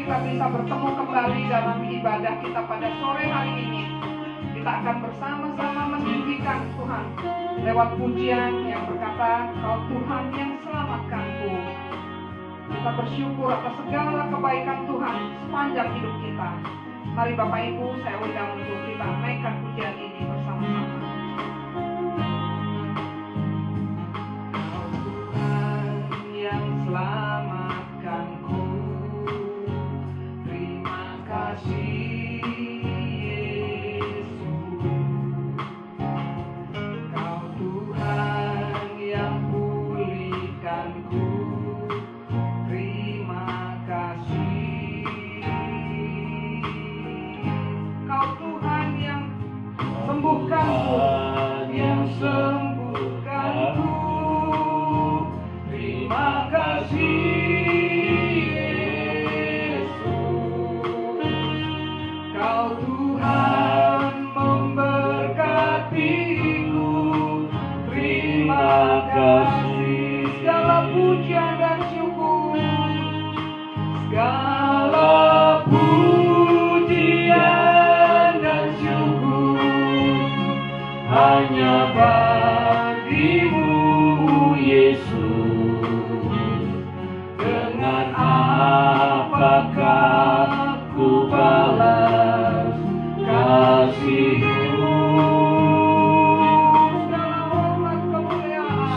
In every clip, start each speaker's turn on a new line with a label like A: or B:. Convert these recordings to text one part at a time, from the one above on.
A: kita bisa bertemu kembali dalam ibadah kita pada sore hari ini. Kita akan bersama-sama meninggikan Tuhan lewat pujian yang berkata, Kau Tuhan yang selamatkanku. Kita bersyukur atas segala kebaikan Tuhan sepanjang hidup kita. Mari Bapak Ibu, saya undang untuk kita menaikkan pujian ini bersama-sama. Kau Tuhan yang selamatkanku, terima kasih Yesus. Kau Tuhan yang pulihkanku, terima kasih. Kau Tuhan yang sembuhkanku, terima kasih Yesus. Kau Tuhan memberkatiku, terima kasih. Segala pujian dan syukur, segala pujian dan syukur hanya bagimu Yesus. Dengan apakah ku balas kasih-Mu?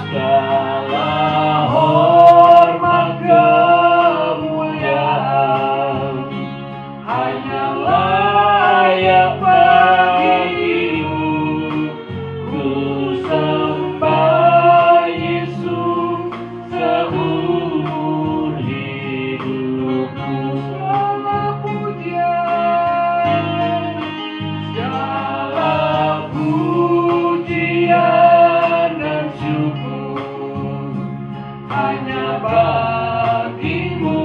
A: Segala hormat kemuliaan hanya layak bagimu. Ku sembah Yesus seumur hidupku. Segala pujian dan syukur hanya bagimu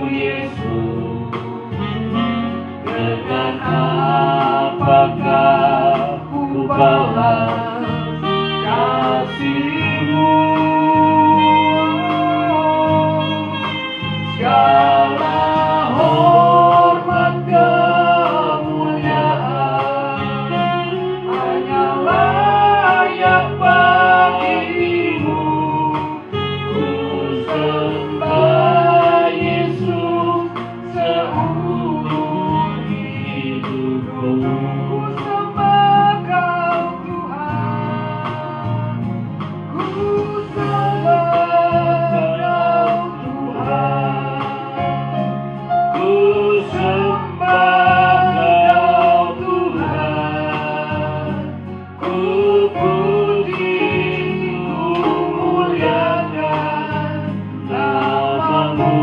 A: Yesus. Dengan apakah ku balas kasih-Mu? Segala hormat kemuliaan hanya layak bagimu. Ku sembah Yesus seumur hidupku. Ku sembah Kau Tuhan, ku sembah Kau Tuhan, ku sembah Kau Tuhan, ku puji, ku muliakan nama-Mu.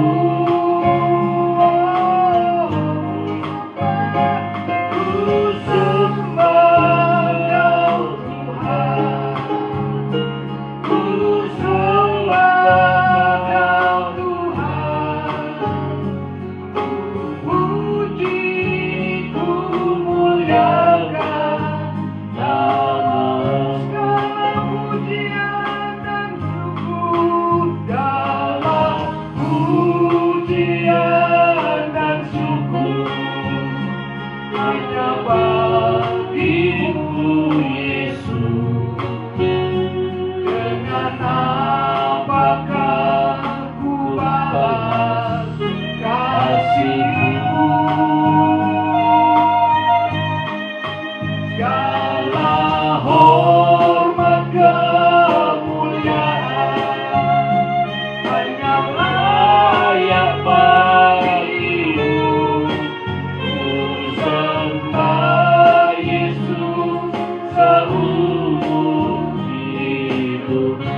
A: Ku sembah Kau Tuhan, ku sembah Kau Tuhan, ku puji, ku muliakan nama-Mu. Segala pujian dan syukur, segala pujian dan syukur hanya bagimu Yesus. Dengan apakah ku balas kasih-Mu? Segala hormat kemuliaan hanya layak bagimu. Ku sembah Yesus seumur hidupku.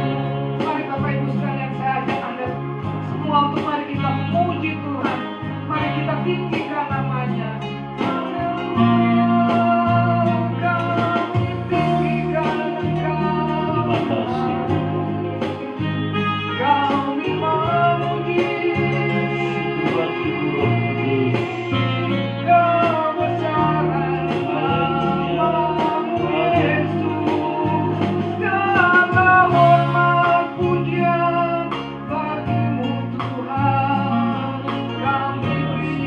A: Mari Bapak Ibu sekalian, saya ajak Anda semua untuk mari kita memuji Tuhan. Mari kita tinggikan nama-Nya. Kami tinggikan Engkau.
B: Terima kasih.
A: Kami memuji kebesaran nama-Mu Yesus. Segala hormat pujian bagimu Tuhan. Kami beri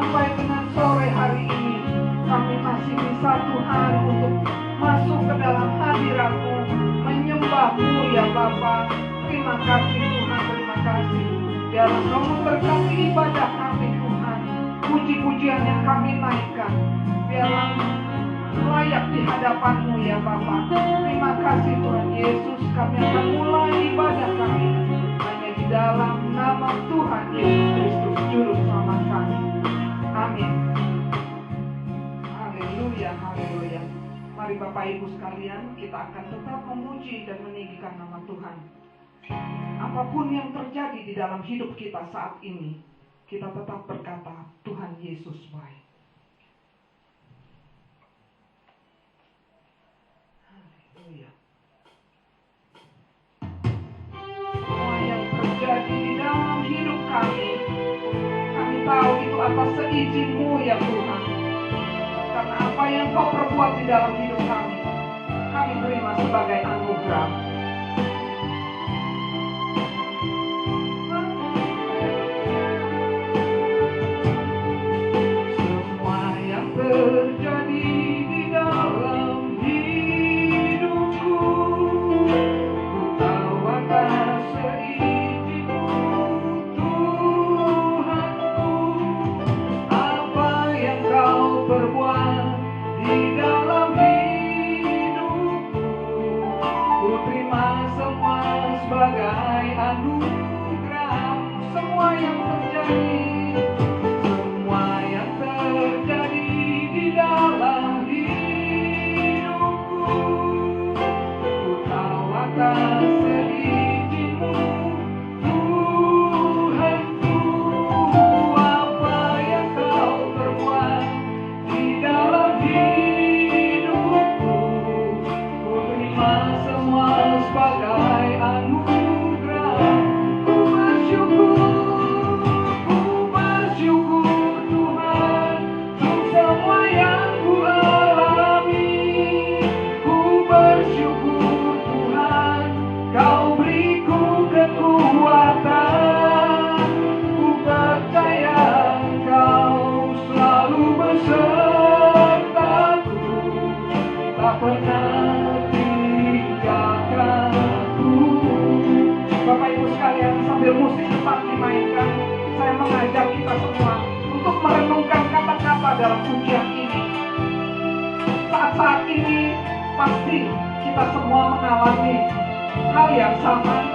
A: sampai dengan sore hari ini kami masih bisa Tuhan untuk masuk ke dalam hadirat-Mu, menyembah-Mu ya Bapa. Terima kasih Tuhan, terima kasih. Biarlah Kau memberkati ibadah kami Tuhan, puji-pujian yang kami naikkan, biarlah layak di hadapan-Mu ya Bapa. Terima kasih Tuhan Yesus, kami akan mulai ibadah kami hanya di dalam nama Tuhan Yesus Kristus Juru Selamat kami. Amin. Haleluya, haleluya. Mari Bapak Ibu sekalian, kita akan tetap memuji dan meninggikan nama Tuhan. Apapun yang terjadi di dalam hidup kita saat ini, kita tetap berkata, Tuhan Yesus baik. Haleluya. Semua yang terjadi di dalam hidup kami tahu itu atas seizin-Mu ya Tuhan. Karena apa yang Kau perbuat di dalam hidup kami terima sebagai anugerah. Semua yang terjadi di dalam hidupku, ku tahu atas seizin-Mu Tuhanku. Apa yang Kau perbuat di dalam hidupku, ku terima semua sebagai anugerah. Semua yang terjadi di dalam hidupku, ku tahu atas seizin-Mu Tuhanku. Apa yang Kau perbuat di dalam hidupku, ku terima semua sebagai anugerah. Ku bersyukur Tuhan untuk semua yang ku alami. Ku bersyukur Tuhan, Kau beriku kekuatan. Ku percaya Kau selalu besertaku, tak pernah tinggalkanku. Bapak Ibu sekalian, sambil musik tetap dimainkan, saya mengajak kita semua untuk merenungkan kata-kata dalam pujian ini. Saat-saat ini pasti kita semua mengalami hal yang sama.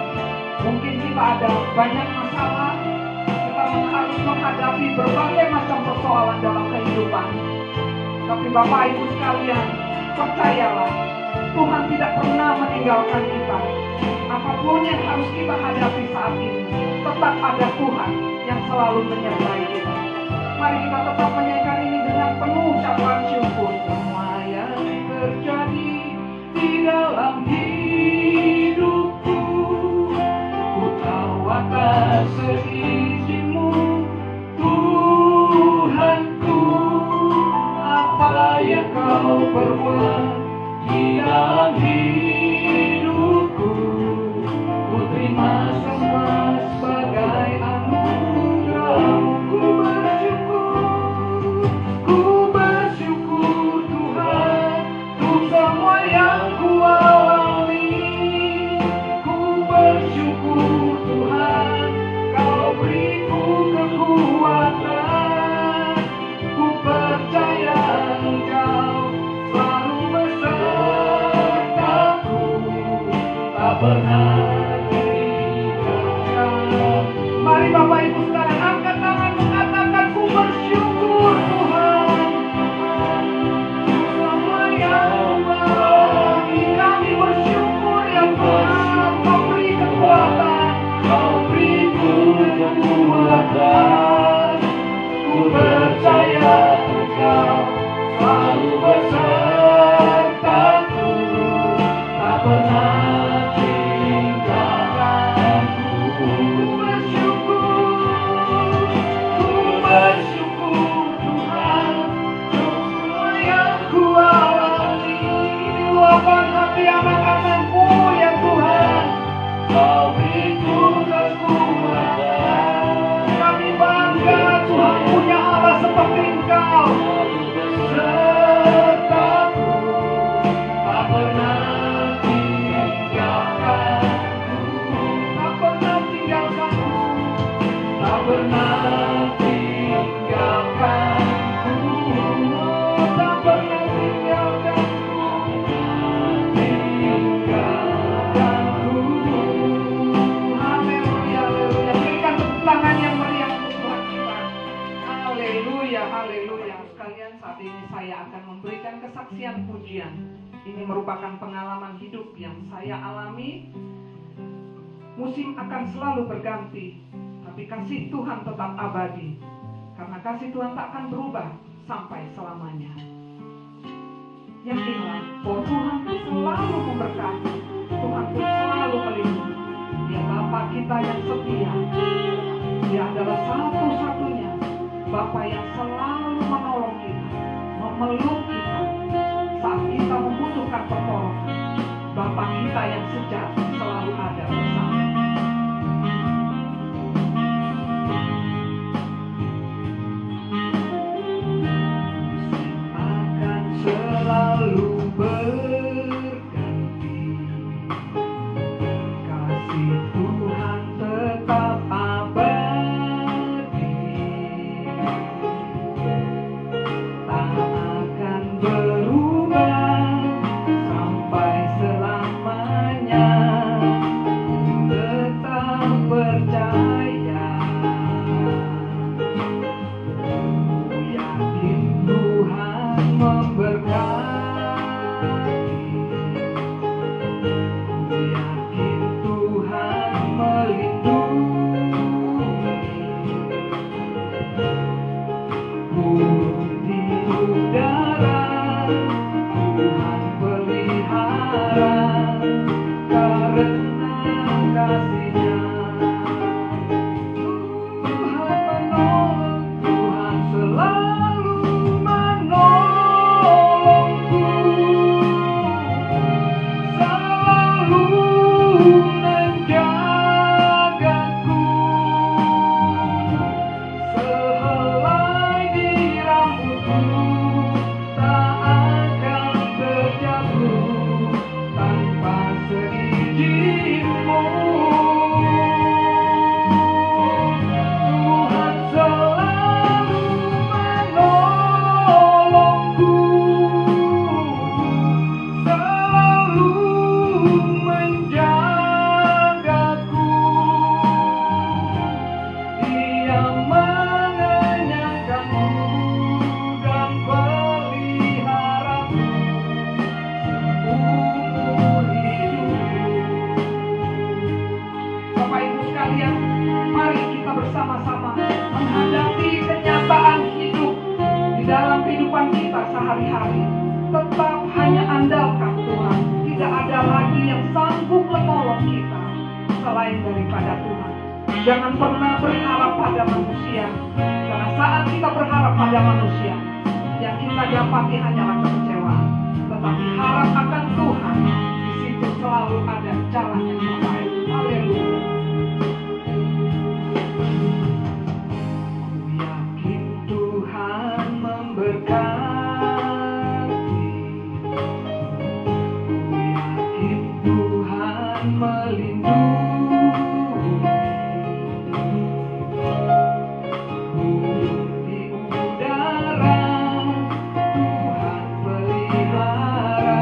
A: Mungkin kita ada banyak masalah, kita harus menghadapi berbagai macam persoalan dalam kehidupan. Tapi Bapak Ibu sekalian, percayalah, Tuhan tidak pernah meninggalkan kita. Apapun yang harus kita hadapi saat ini, tetap ada Tuhan yang selalu menyertai kita. Mari kita tetap menyanyikan ini dengan penuh ucapan syukur. Semua yang terjadi di dalam hidupku, ku tahu atas seizin-Mu Tuhanku. Apa yang Kau perbuat di dalam hidupku, ku terima semua sebagai anugerah. Ku bersyukur Tuhan untuk semua yang ku alami. Ku bersyukur Tuhan, Kau beriku kekuatan. Ku percaya Engkau selalu besertaku, tak pernah tinggalkan. Mari Bapak Ibu sekalian, angkat tangan mengatakan, ku bersyukur Tuhan. Semua yang alami, kami bersyukur ya Tuhan. Kau beri kekuatan, Kau beriku kekuatan. Ku percaya Engkau selalu besertaku, tak pernah tinggalkanku. Ku bersyukur Tuhan untuk semua yang ku alami. Ini luapan hati anak-anak-Mu ya Tuhan. Kau beriku kekuatan. Kami bangga Tuhan punya Allah seperti pujian. Ini merupakan pengalaman hidup yang saya alami. Musim akan selalu berganti, tapi kasih Tuhan tetap abadi. Karena kasih Tuhan tak akan berubah sampai selamanya. Yakinlah bahwa Tuhan selalu memberkati, Tuhan pun selalu melindungi. Dia Bapa kita yang setia. Dia adalah satu-satunya Bapa yang selalu menolong kita, memeluk kita saat kita membutuhkan pertolongan. Bapa kita yang sejati selalu ada bersama. Akan selalu berganti, kasih Tuhan tetap abadi, tak akan berubah sampai selamanya. Tetap percaya, yakin Tuhan memberkati, yakin Tuhan melindungi. Burung di udara Tuhan pelihara, karena kasih-Nya. Tuhan menolong, Tuhan selalu menolongku, selalu menjagaku. Sehelai di rambutku tak akan terjatuh tanpa seizin-Mu. Tuhan selalu menolongku, selalu menjagaku. Dia mengenyangkanku dan peliharaku seumur hidup. Bapak Ibu sekalian, mari kita bersama-sama menghadapi kenyataan hidup di dalam kehidupan kita sehari-hari. Tetap hanya andalkan Tuhan. Tidak ada lagi yang sanggup menolong kita selain daripada Tuhan. Jangan pernah berharap pada manusia, karena saat kita berharap pada manusia, yang kita dapati hanyalah kekecewaan. Tetapi harap akan Tuhan, di situ selalu ada jalan yang terbaik. Haleluya. Ku yakin Tuhan memberkati, ku yakin Tuhan melindungi. Burung di udara Tuhan pelihara,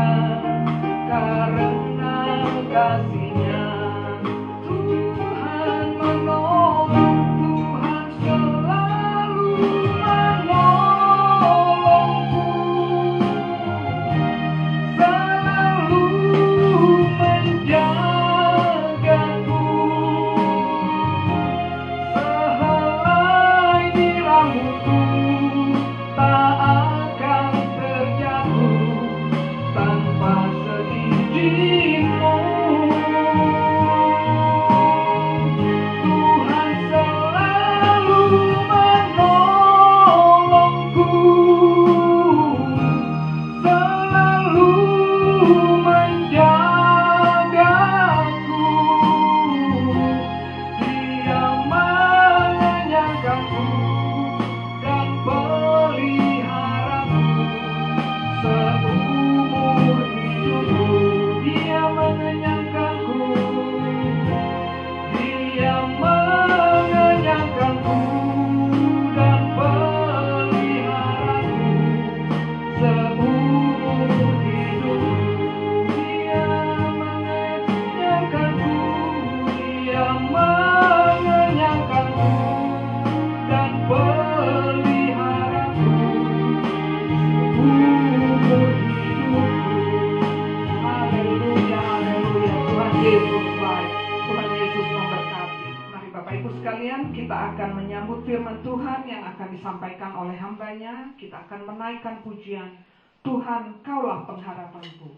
A: Yesus baik. Tuhan Yesus memberkati. Mari Bapak Ibu sekalian, kita akan menyambut firman Tuhan yang akan disampaikan oleh hamba-Nya. Kita akan menaikkan pujian, Tuhan, Kaulah pengharapanku.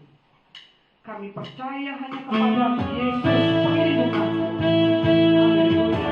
A: Kami percaya hanya kepada Yesus perlindunganku. Haleluya.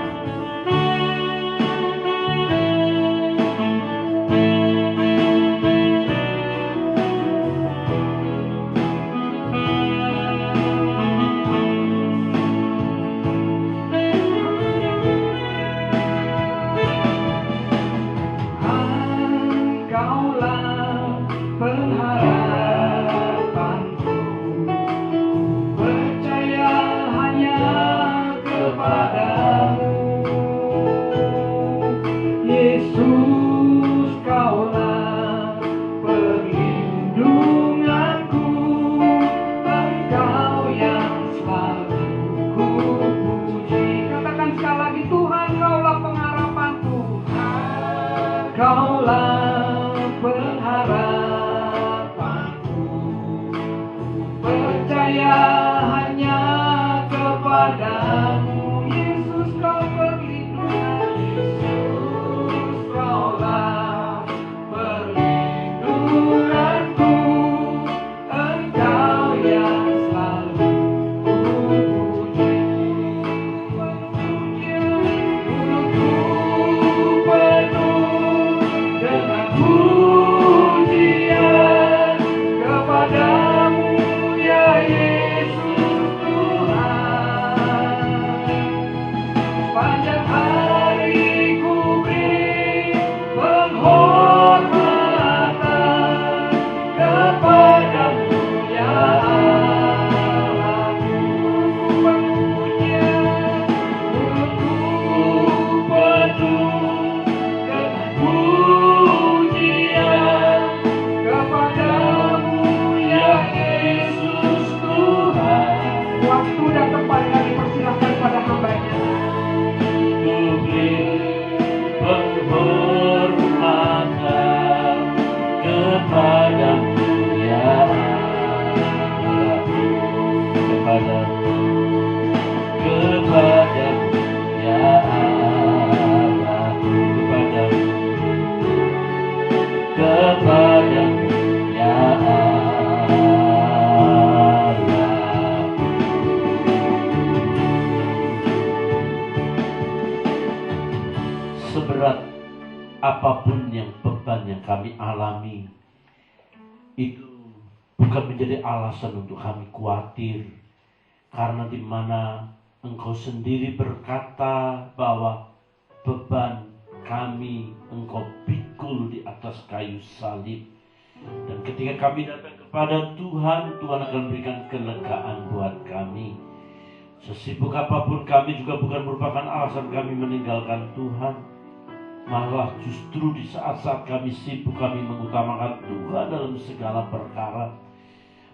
B: Apapun yang beban yang kami alami, itu bukan menjadi alasan untuk kami khawatir, karena di mana Engkau sendiri berkata bahwa beban kami Engkau pikul di atas kayu salib. Dan ketika kami datang kepada Tuhan, Tuhan akan berikan kelegaan buat kami. Sesibuk apapun kami juga bukan merupakan alasan kami meninggalkan Tuhan. Malah justru di saat-saat kami sibuk, kami mengutamakan Tuhan dalam segala perkara.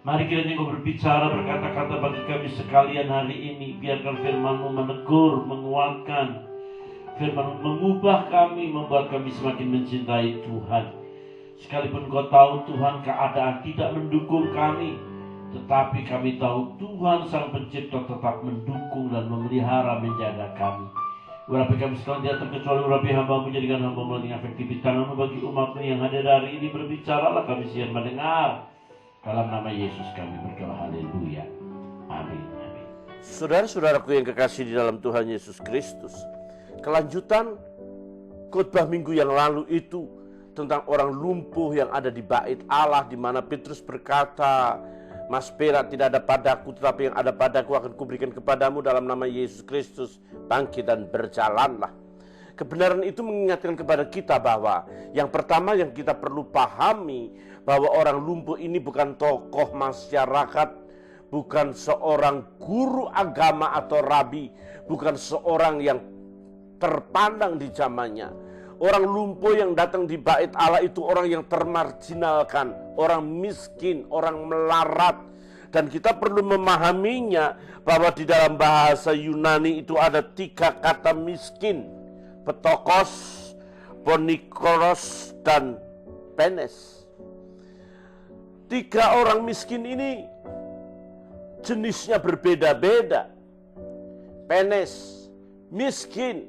B: Mari kiranya Engkau berbicara, berkata-kata bagi kami sekalian hari ini. Biarkan firman-Mu menegur, menguatkan. Firman-Mu mengubah kami, membuat kami semakin mencintai Tuhan. Sekalipun Engkau tahu Tuhan keadaan tidak mendukung kami, tetapi kami tahu Tuhan Sang Pencipta tetap mendukung dan memelihara, menjaga kami. Urapi kami sekalian tidak terkecuali urapi hamba-Mu, jadikan hamba-Mu lagi efektif di tangan-Mu bagi umat-Mu yang hadir hari ini. Berbicaralah, kami siap mendengar. Dalam nama Yesus kami berdoa, haleluya, amin, amin. Saudara-saudaraku yang kekasih di dalam Tuhan Yesus Kristus, kelanjutan khotbah minggu yang lalu itu tentang orang lumpuh yang ada di bait Allah, di mana Petrus berkata, Mas perak tidak ada padaku, tetapi yang ada padaku akan kuberikan kepadamu. Dalam nama Yesus Kristus, bangkit dan berjalanlah. Kebenaran itu mengingatkan kepada kita bahwa yang pertama yang kita perlu pahami, bahwa orang lumpuh ini bukan tokoh masyarakat, bukan seorang guru agama atau rabi, bukan seorang yang terpandang di zamannya. Orang lumpuh yang datang di bait Allah itu orang yang termarginalkan, orang miskin, orang melarat. Dan kita perlu memahaminya bahwa di dalam bahasa Yunani itu ada 3 kata miskin: petokos, ponikoros, dan penes. 3 orang miskin ini
C: jenisnya berbeda-beda. PNS, miskin,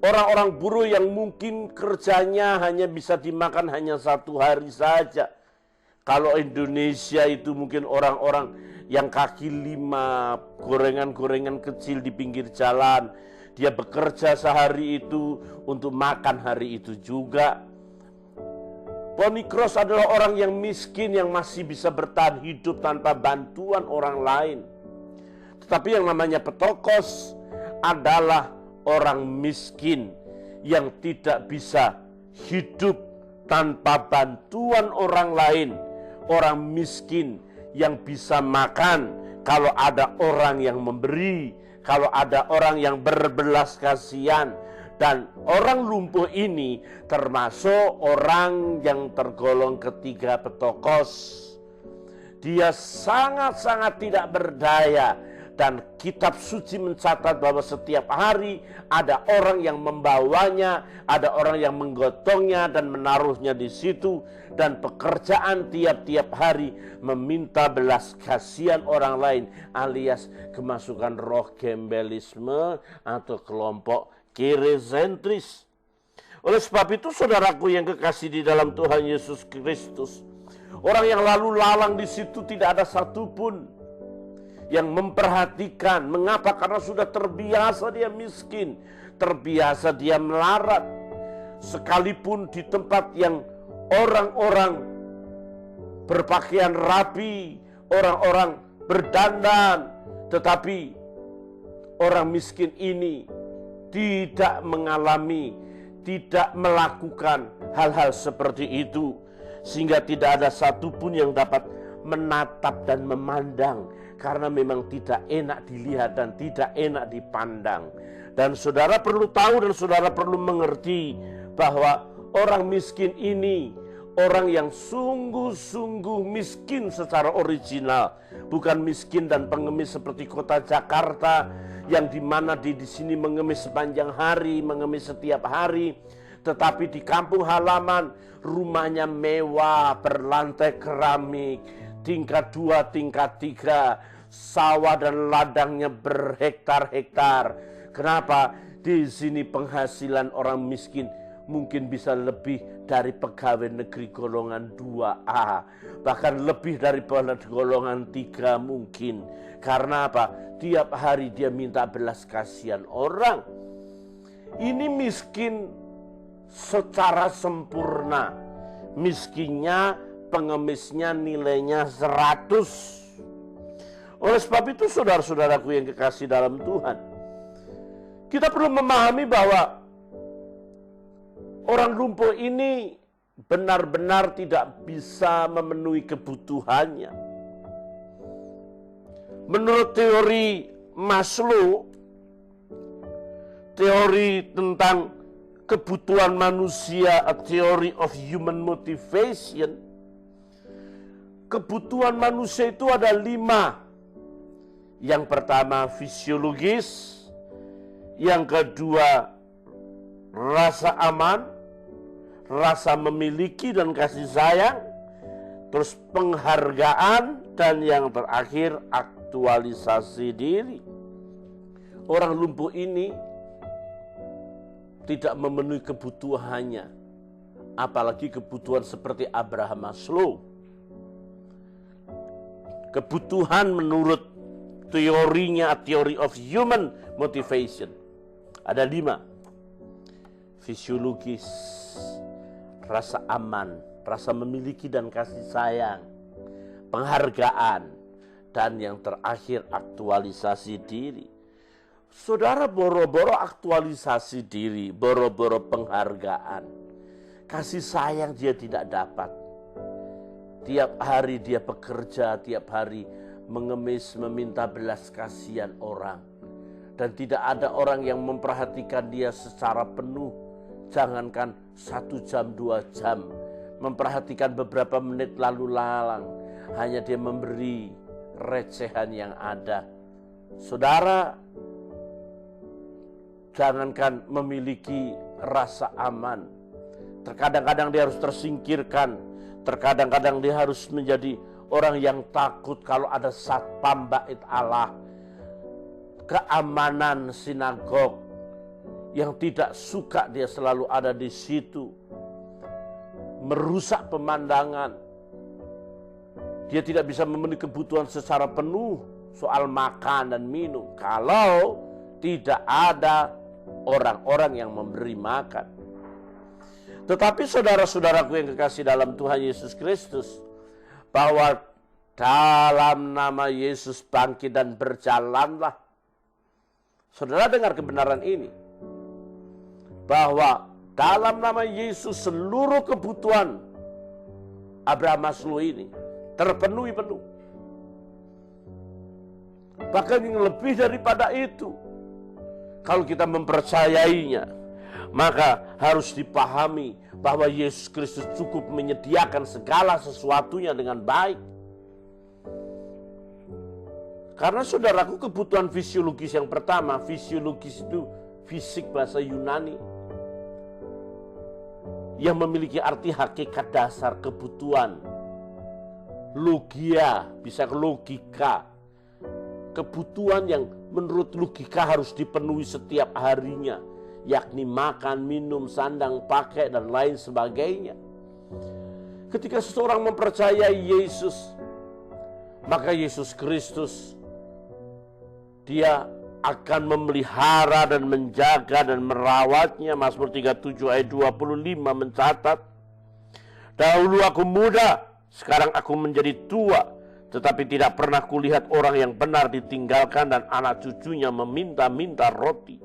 C: orang-orang buruh yang mungkin kerjanya hanya bisa dimakan hanya 1 hari saja. Kalau Indonesia itu mungkin orang-orang yang kaki 5, gorengan-gorengan kecil di pinggir jalan. Dia bekerja sehari itu untuk makan hari itu juga. Ponikros adalah orang yang miskin yang masih bisa bertahan hidup tanpa bantuan orang lain. Tetapi yang namanya Petokos adalah orang miskin yang tidak bisa hidup tanpa bantuan orang lain. Orang miskin yang bisa makan kalau ada orang yang memberi, kalau ada orang yang berbelas kasihan. Dan orang lumpuh ini termasuk orang yang tergolong ketiga Petokos. Dia sangat-sangat tidak berdaya. Dan kitab suci mencatat bahwa setiap hari ada orang yang membawanya, ada orang yang menggotongnya dan menaruhnya di situ. Dan pekerjaan tiap-tiap hari meminta belas kasihan orang lain, alias kemasukan roh gembelisme atau kelompok kirisentris. Oleh sebab itu, saudaraku yang kekasih di dalam Tuhan Yesus Kristus, orang yang lalu lalang di situ tidak ada satupun yang memperhatikan. Mengapa? Karena sudah terbiasa dia miskin, terbiasa dia melarat. Sekalipun di tempat yang orang-orang berpakaian rapi, orang-orang berdandan, tetapi orang miskin ini tidak mengalami, tidak melakukan hal-hal seperti itu. Sehingga tidak ada satupun yang dapat menatap dan memandang, karena memang tidak enak dilihat dan tidak enak dipandang. Dan saudara perlu tahu dan saudara perlu mengerti bahwa orang miskin ini orang yang sungguh-sungguh miskin secara original, bukan miskin dan pengemis seperti kota Jakarta yang dimana di sini mengemis sepanjang hari, mengemis setiap hari. Tetapi di kampung halaman rumahnya mewah, berlantai keramik, tingkat 2, tingkat 3, sawah dan ladangnya berhektar-hektar. Kenapa? Di sini penghasilan orang miskin mungkin bisa lebih dari pegawai negeri golongan 2A, bahkan lebih dari golongan 3 mungkin. Karena apa? Tiap hari dia minta belas kasihan orang. Ini miskin secara sempurna. Miskinnya, pengemisnya nilainya 100. Oleh sebab itu, saudara-saudaraku yang kekasih dalam Tuhan, kita perlu memahami bahwa orang lumpuh ini benar-benar tidak bisa memenuhi kebutuhannya. Menurut teori Maslow, teori tentang kebutuhan manusia, a theory of human motivation, kebutuhan manusia itu ada 5. Yang pertama fisiologis, yang kedua rasa aman, rasa memiliki dan kasih sayang, terus penghargaan, dan yang terakhir aktualisasi diri. Orang lumpuh ini tidak memenuhi kebutuhannya, apalagi kebutuhan seperti Abraham Maslow. Kebutuhan menurut teorinya, theory of human motivation, ada 5. Fisiologis, rasa aman, rasa memiliki dan kasih sayang, penghargaan, dan yang terakhir aktualisasi diri. Saudara boro-boro aktualisasi diri, boro-boro penghargaan, kasih sayang dia tidak dapat. Tiap hari dia bekerja, tiap hari mengemis, meminta belas kasihan orang, dan tidak ada orang yang memperhatikan dia secara penuh. Jangankan 1 jam, 2 jam, memperhatikan beberapa menit lalu lalang, hanya dia memberi recehan yang ada. Saudara, jangankan memiliki rasa aman, terkadang-kadang dia harus tersingkirkan, terkadang-kadang dia harus menjadi orang yang takut kalau ada satpam bait Allah, keamanan sinagog, yang tidak suka dia selalu ada di situ, merusak pemandangan. Dia tidak bisa memenuhi kebutuhan secara penuh soal makan dan minum kalau tidak ada orang-orang yang memberi makan. Tetapi saudara-saudaraku yang kekasih dalam Tuhan Yesus Kristus, bahwa dalam nama Yesus bangkit dan berjalanlah. Saudara dengar kebenaran ini, bahwa dalam nama Yesus seluruh kebutuhan Abraham Maslow ini terpenuhi penuh. Bahkan yang lebih daripada itu, kalau kita mempercayainya, maka harus dipahami bahwa Yesus Kristus cukup menyediakan segala sesuatunya dengan baik. Karena saudaraku, kebutuhan fisiologis yang pertama, fisiologis itu fisik bahasa Yunani, yang memiliki arti hakikat dasar kebutuhan. Logia, bisa logika. Kebutuhan yang menurut logika harus dipenuhi setiap harinya, yakni makan, minum, sandang, pakai, dan lain sebagainya. Ketika seseorang mempercayai Yesus, maka Yesus Kristus, dia akan memelihara dan menjaga dan merawatnya. Mazmur 37 ayat 25 mencatat, dahulu aku muda, sekarang aku menjadi tua, tetapi tidak pernah kulihat orang yang benar ditinggalkan dan anak cucunya meminta-minta roti.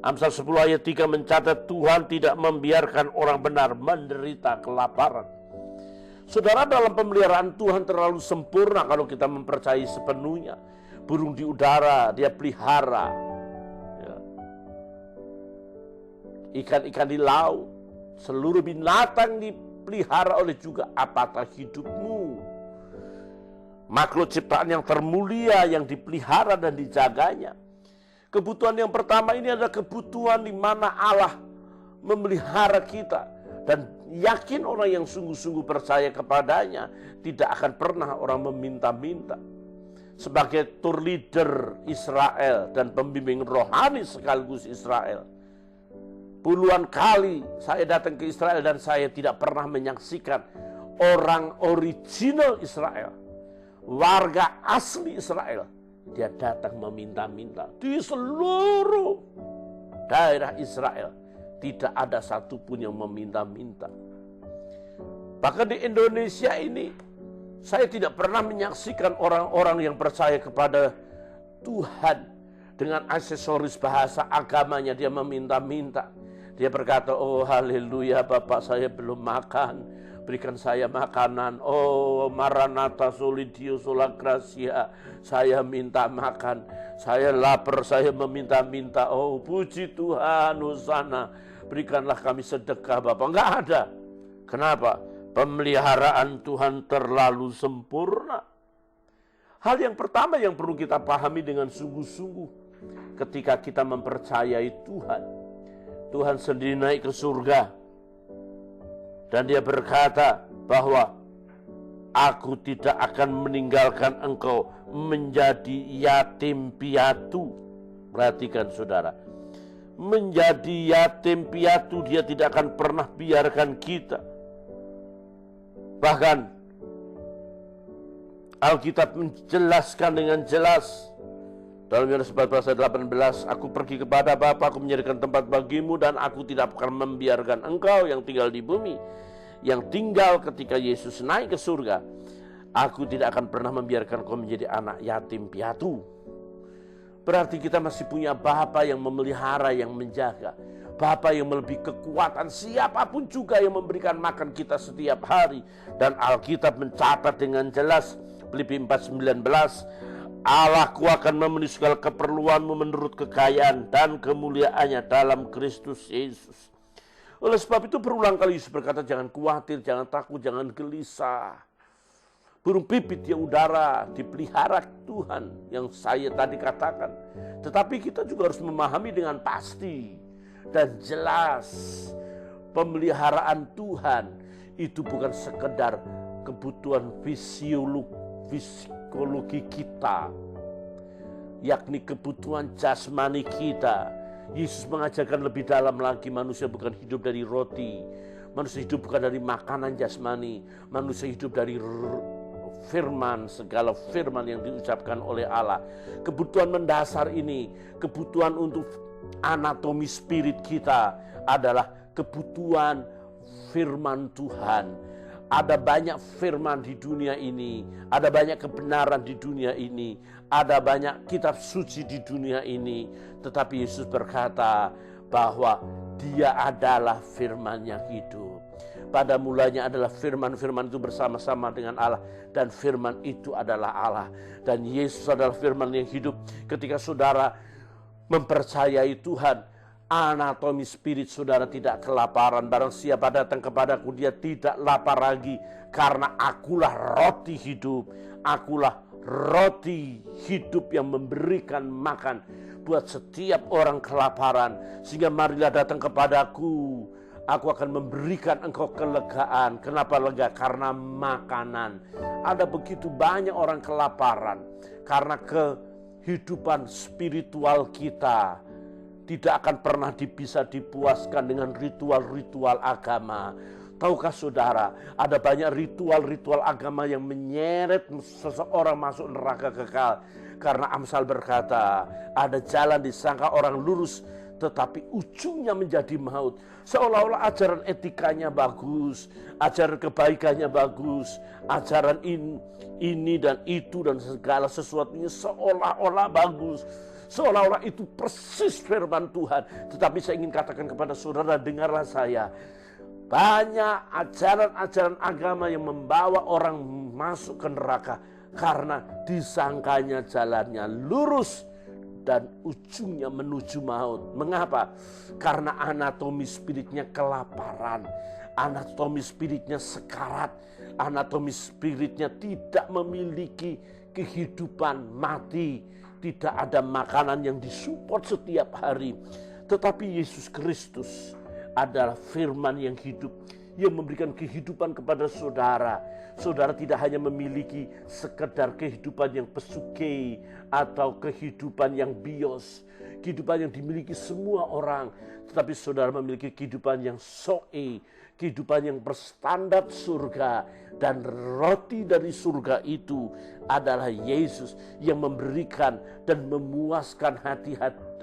C: Amsal 10 ayat 3 mencatat, Tuhan tidak membiarkan orang benar menderita kelaparan. Saudara, dalam pemeliharaan Tuhan terlalu sempurna kalau kita mempercayai sepenuhnya. Burung di udara dia pelihara, ya. Ikan-ikan di laut, seluruh binatang dipelihara oleh juga. Apakah hidupmu? Makhluk ciptaan yang termulia yang dipelihara dan dijaganya. Kebutuhan yang pertama ini adalah kebutuhan di mana Allah memelihara kita. Dan yakin orang yang sungguh-sungguh percaya kepadanya tidak akan pernah orang meminta-minta. Sebagai tour leader Israel dan pembimbing rohani sekaligus Israel, puluhan kali saya datang ke Israel dan saya tidak pernah menyaksikan orang original Israel, warga asli Israel, dia datang meminta-minta. Di seluruh daerah Israel tidak ada satupun yang meminta-minta. Bahkan di Indonesia ini, saya tidak pernah menyaksikan orang-orang yang percaya kepada Tuhan dengan aksesoris bahasa agamanya dia meminta-minta. Dia berkata, oh haleluya Bapak, saya belum makan, berikan saya makanan. Oh Maranatha soli Dio sola gracia, saya minta makan. Saya lapar, saya meminta-minta. Oh puji Tuhan, hosana, berikanlah kami sedekah Bapak. Enggak ada. Kenapa? Pemeliharaan Tuhan terlalu sempurna. Hal yang pertama yang perlu kita pahami dengan sungguh-sungguh ketika kita mempercayai Tuhan. Tuhan sendiri naik ke surga. Dan dia berkata bahwa aku tidak akan meninggalkan engkau menjadi yatim piatu. Perhatikan saudara. Menjadi yatim piatu, dia tidak akan pernah biarkan kita. Bahkan Alkitab menjelaskan dengan jelas dalam Yohanes 14 ayat 18, aku pergi kepada Bapa, aku menyediakan tempat bagimu, dan aku tidak akan membiarkan engkau yang tinggal di bumi, yang tinggal ketika Yesus naik ke surga, aku tidak akan pernah membiarkan kau menjadi anak yatim piatu. Berarti kita masih punya Bapa yang memelihara, yang menjaga. Bapa yang melebihi kekuatan siapapun juga yang memberikan makan kita setiap hari. Dan Alkitab mencatat dengan jelas, Filipi 4:19, Allahku akan memenuhi segala keperluanmu menurut kekayaan dan kemuliaannya dalam Kristus Yesus. Oleh sebab itu berulang kali Yesus berkata, jangan khawatir, jangan takut, jangan gelisah. Burung pipit di udara dipelihara Tuhan yang saya tadi katakan. Tetapi kita juga harus memahami dengan pasti dan jelas, pemeliharaan Tuhan itu bukan sekedar kebutuhan psikologi kita, yakni kebutuhan jasmani kita. Yesus mengajarkan lebih dalam lagi, manusia bukan hidup dari roti, manusia hidup bukan dari makanan jasmani, manusia hidup dari firman, segala firman yang diucapkan oleh Allah. Kebutuhan mendasar ini, kebutuhan untuk anatomi spirit kita adalah kebutuhan firman Tuhan. Ada banyak firman di dunia ini, ada banyak kebenaran di dunia ini, ada banyak kitab suci di dunia ini, tetapi Yesus berkata bahwa Dia adalah firman yang hidup. Pada mulanya adalah firman itu bersama-sama dengan Allah, dan firman itu adalah Allah, dan Yesus adalah firman yang hidup. Ketika saudara mempercayai Tuhan, anatomi spirit saudara tidak kelaparan. Barang siapa datang kepadaku, dia tidak lapar lagi, karena akulah roti hidup. Akulah roti hidup yang memberikan makan buat setiap orang kelaparan. Sehingga marilah datang kepadaku, aku akan memberikan engkau kelegaan. Kenapa lega? Karena makanan. Ada begitu banyak orang kelaparan karena kehidupan spiritual kita tidak akan pernah bisa dipuaskan dengan ritual-ritual agama. Tahukah saudara, ada banyak ritual-ritual agama yang menyeret seseorang masuk neraka kekal. Karena Amsal berkata, ada jalan disangka orang lurus, tetapi ujungnya menjadi maut. Seolah-olah ajaran etikanya bagus, ajaran kebaikannya bagus, ajaran ini dan itu dan segala sesuatunya seolah-olah bagus, seolah-olah itu persis firman Tuhan. Tetapi saya ingin katakan kepada saudara, dengarlah saya. Banyak ajaran-ajaran agama yang membawa orang masuk ke neraka karena disangkanya jalannya lurus dan ujungnya menuju maut. Mengapa? Karena anatomi spiritnya kelaparan, anatomi spiritnya sekarat, anatomi spiritnya tidak memiliki kehidupan mati, tidak ada makanan yang disupport setiap hari. Tetapi Yesus Kristus adalah firman yang hidup, yang memberikan kehidupan kepada saudara. Saudara tidak hanya memiliki sekedar kehidupan yang pesuke atau kehidupan yang bios, kehidupan yang dimiliki semua orang, tetapi saudara memiliki kehidupan yang soe, kehidupan yang berstandar surga. Dan roti dari surga itu adalah Yesus yang memberikan dan memuaskan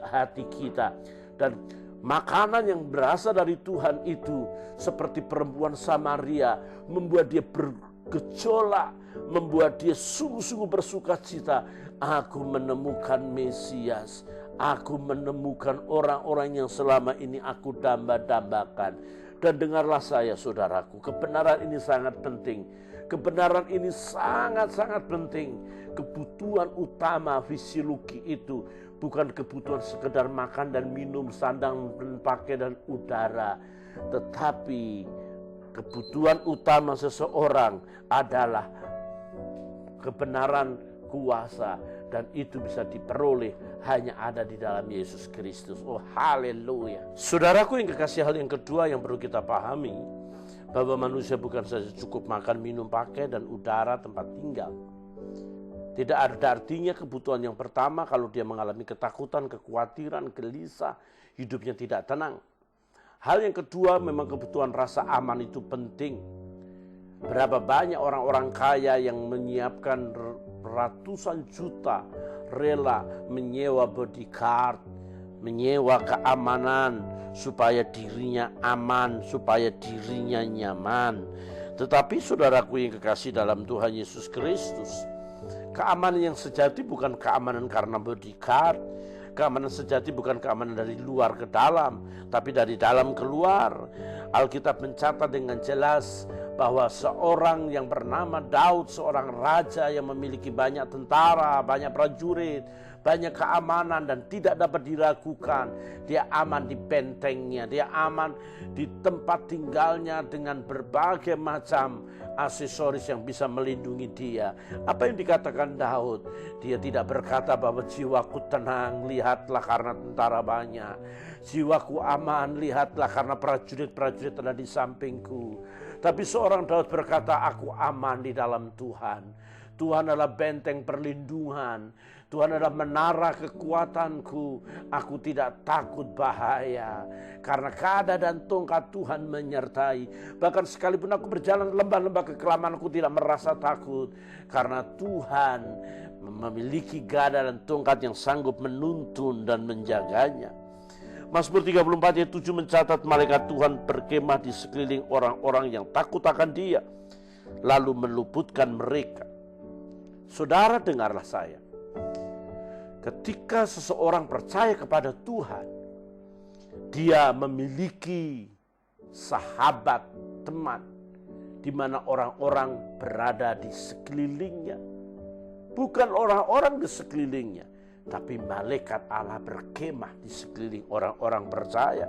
C: hati kita. Dan makanan yang berasal dari Tuhan itu seperti perempuan Samaria, membuat dia bergejolak, membuat dia sungguh-sungguh bersuka cita. Aku menemukan Mesias, aku menemukan orang-orang yang selama ini aku damba-dambakan. Dan dengarlah saya saudaraku, kebenaran ini sangat penting. Kebenaran ini sangat-sangat penting. Kebutuhan utama fisiologi itu bukan kebutuhan sekedar makan dan minum, sandang dan pakai dan udara. Tetapi kebutuhan utama seseorang adalah kebenaran, kuasa, dan itu bisa diperoleh hanya ada di dalam Yesus Kristus. Oh haleluya. Saudaraku yang kekasih, hal yang kedua yang perlu kita pahami, bahwa manusia bukan saja cukup makan, minum, pakai, dan udara tempat tinggal. Tidak ada artinya kebutuhan yang pertama kalau dia mengalami ketakutan, kekhawatiran, gelisah, hidupnya tidak tenang. Hal yang kedua, memang kebutuhan rasa aman itu penting. Berapa banyak orang-orang kaya yang menyiapkan ratusan juta rela menyewa bodyguard, menyewa keamanan supaya dirinya aman, supaya dirinya nyaman. Tetapi saudaraku yang kekasih dalam Tuhan Yesus Kristus, keamanan yang sejati bukan keamanan karena bodyguard. Keamanan sejati bukan keamanan dari luar ke dalam, tapi dari dalam keluar. Alkitab mencatat dengan jelas bahwa seorang yang bernama Daud, seorang raja yang memiliki banyak tentara, banyak prajurit, banyak keamanan dan tidak dapat diragukan. Dia aman di bentengnya, dia aman di tempat tinggalnya dengan berbagai macam aksesoris yang bisa melindungi dia. Apa yang dikatakan Daud? Dia tidak berkata bahwa jiwaku tenang, lihatlah karena tentara banyak. Jiwaku aman, lihatlah karena prajurit-prajurit ada di sampingku. Tapi seorang Daud berkata, aku aman di dalam Tuhan. Tuhan adalah benteng perlindungan. Tuhan adalah menara kekuatanku. Aku tidak takut bahaya. Karena kada dan tongkat Tuhan menyertai. Bahkan sekalipun aku berjalan lembah-lembah kekelaman, aku tidak merasa takut. Karena Tuhan memiliki gada dan tongkat yang sanggup menuntun dan menjaganya. Mazmur 34 ayat 7 mencatat, malaikat Tuhan berkemah di sekeliling orang-orang yang takut akan Dia, lalu meluputkan mereka. Saudara, dengarlah saya. Ketika seseorang percaya kepada Tuhan, dia memiliki sahabat, teman, di mana orang-orang berada di sekelilingnya. Bukan orang-orang di sekelilingnya, tapi malaikat Allah berkemah di sekeliling orang-orang percaya.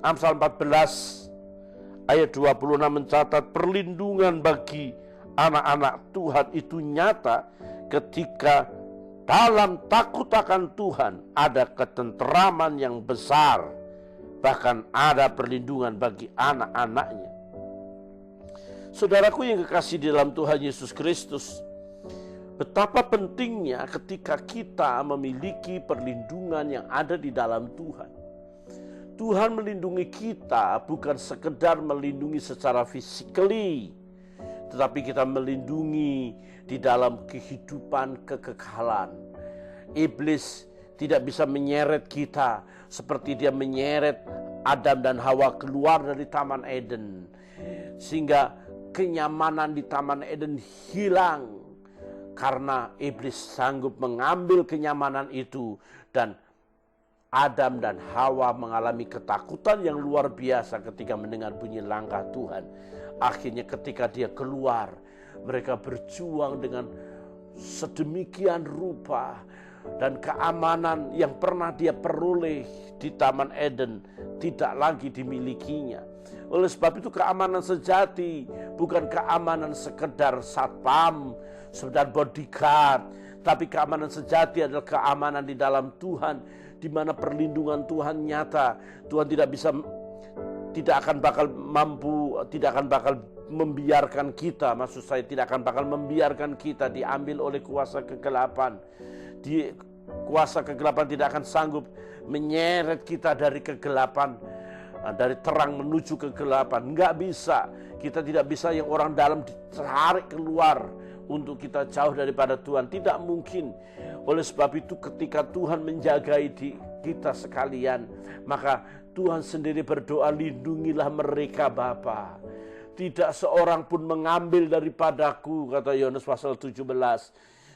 C: Amsal 14 ayat 26 mencatat, perlindungan bagi anak-anak Tuhan itu nyata ketika dalam takut akan Tuhan ada ketenteraman yang besar. Bahkan ada perlindungan bagi anak-anaknya. Saudaraku yang kekasih di dalam Tuhan Yesus Kristus, betapa pentingnya ketika kita memiliki perlindungan yang ada di dalam Tuhan. Tuhan melindungi kita bukan sekedar melindungi secara fisikali, tetapi kita melindungi di dalam kehidupan kekekalan. Iblis tidak bisa menyeret kita seperti dia menyeret Adam dan Hawa keluar dari Taman Eden. Sehingga kenyamanan di Taman Eden hilang. Karena iblis sanggup mengambil kenyamanan itu, dan Adam dan Hawa mengalami ketakutan yang luar biasa ketika mendengar bunyi langkah Tuhan. Akhirnya ketika dia keluar, mereka berjuang dengan sedemikian rupa, dan keamanan yang pernah dia peroleh di Taman Eden tidak lagi dimilikinya. Oleh sebab itu keamanan sejati bukan keamanan sekedar satpam, sekedar bodyguard, tapi keamanan sejati adalah keamanan di dalam Tuhan, di mana perlindungan Tuhan nyata. Tuhan tidak akan bakal membiarkan kita, maksud saya tidak akan bakal membiarkan kita diambil oleh kuasa kegelapan. Kuasa kegelapan tidak akan sanggup menyeret kita dari kegelapan, dari terang menuju kegelapan. Enggak bisa. Kita tidak bisa yang orang dalam ditarik keluar untuk kita jauh daripada Tuhan. Tidak mungkin. Oleh sebab itu ketika Tuhan menjagai kita sekalian, maka Tuhan sendiri berdoa, lindungilah mereka Bapa. Tidak seorang pun mengambil daripadaku, kata Yohanes pasal 17.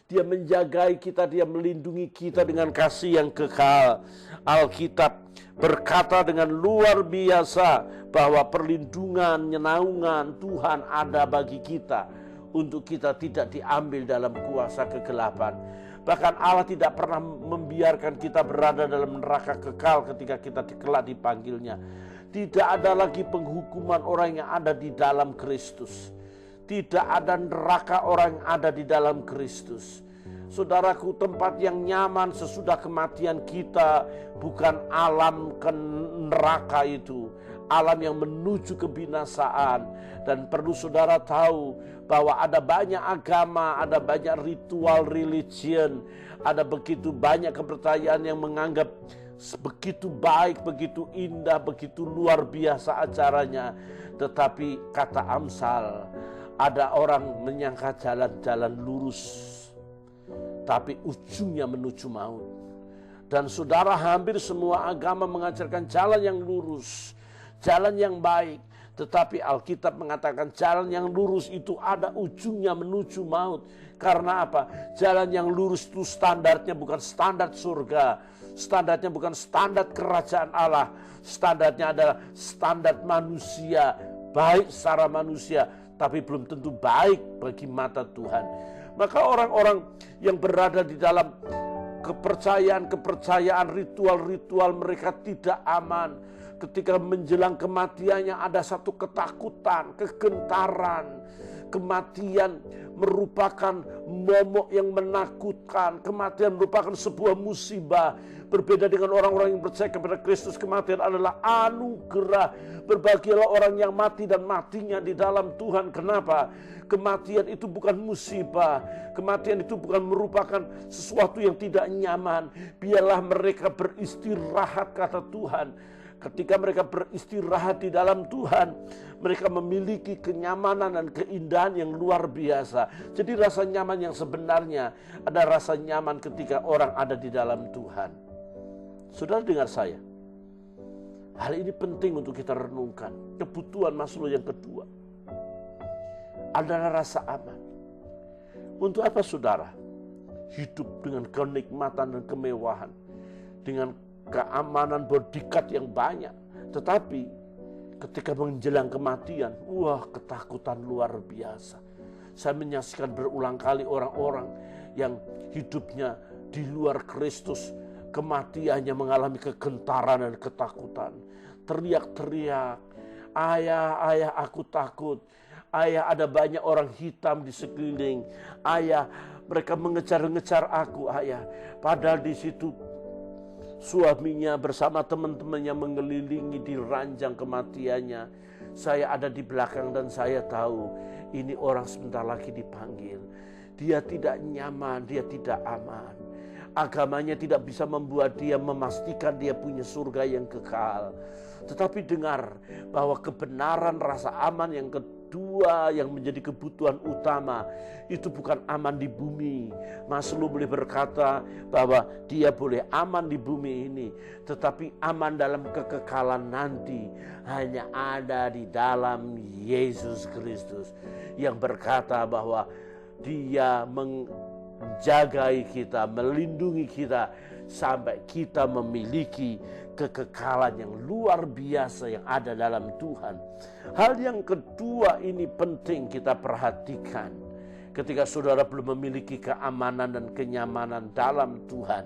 C: Dia menjagai kita, dia melindungi kita dengan kasih yang kekal. Alkitab berkata dengan luar biasa bahwa perlindungan, naungan Tuhan ada bagi kita untuk kita tidak diambil dalam kuasa kegelapan. Bahkan Allah tidak pernah membiarkan kita berada dalam neraka kekal ketika kita kelak dipanggilnya. Tidak ada lagi penghukuman orang yang ada di dalam Kristus. Tidak ada neraka orang yang ada di dalam Kristus. Saudaraku, tempat yang nyaman sesudah kematian kita bukan alam neraka itu, alam yang menuju kebinasaan. Dan perlu saudara tahu bahwa ada banyak agama, ada banyak ritual religion, ada begitu banyak kepercayaan yang menganggap begitu baik, begitu indah, begitu luar biasa acaranya. Tetapi kata Amsal, ada orang menyangka jalan-jalan lurus, tapi ujungnya menuju maut. Dan saudara, hampir semua agama mengajarkan jalan yang lurus, jalan yang baik. Tetapi Alkitab mengatakan jalan yang lurus itu ada ujungnya menuju maut. Karena apa? Jalan yang lurus itu standarnya bukan standar surga. Standarnya bukan standar kerajaan Allah. Standarnya adalah standar manusia. Baik secara manusia, tapi belum tentu baik bagi mata Tuhan. Maka orang-orang yang berada di dalam kepercayaan, ritual-ritual mereka tidak aman. Ketika menjelang kematiannya ada satu ketakutan, kegentaran. kematian merupakan momok yang menakutkan. Kematian merupakan sebuah musibah. Berbeda dengan orang-orang yang percaya kepada Kristus, kematian adalah anugerah. Berbahagialah orang yang mati dan matinya di dalam Tuhan. Kenapa? Kematian itu bukan musibah. Kematian itu bukan merupakan sesuatu yang tidak nyaman. Biarlah mereka beristirahat, kata Tuhan. Ketika mereka beristirahat di dalam Tuhan, mereka memiliki kenyamanan dan keindahan yang luar biasa. Jadi rasa nyaman yang sebenarnya ada rasa nyaman ketika orang ada di dalam Tuhan. Saudara dengar saya. Hal ini penting untuk kita renungkan. Kebutuhan Maslow yang kedua adalah rasa aman. Untuk apa saudara hidup dengan kenikmatan dan kemewahan, dengan keamanan bodyguard yang banyak, tetapi ketika menjelang kematian, ketakutan luar biasa. Saya menyaksikan berulang kali orang-orang yang hidupnya di luar Kristus, kematiannya mengalami kegentaran dan ketakutan. Teriak-teriak, "Ayah, ayah, aku takut. Ayah, ada banyak orang hitam di sekeliling. Ayah, mereka mengejar-ngejar aku, ayah." Padahal di situ suaminya bersama teman-temannya mengelilingi di ranjang kematiannya. Saya ada di belakang dan saya tahu ini orang sebentar lagi dipanggil. Dia tidak nyaman, dia tidak aman. Agamanya tidak bisa membuat dia memastikan dia punya surga yang kekal. Tetapi dengar bahwa kebenaran rasa aman yang kedua yang menjadi kebutuhan utama itu bukan aman di bumi. Maslow boleh berkata bahwa dia boleh aman di bumi ini, tetapi aman dalam kekekalan nanti hanya ada di dalam Yesus Kristus yang berkata bahwa dia menjagai kita, melindungi kita sampai kita memiliki kekekalan yang luar biasa yang ada dalam Tuhan. Hal yang kedua ini penting kita perhatikan. Ketika saudara belum memiliki keamanan dan kenyamanan dalam Tuhan,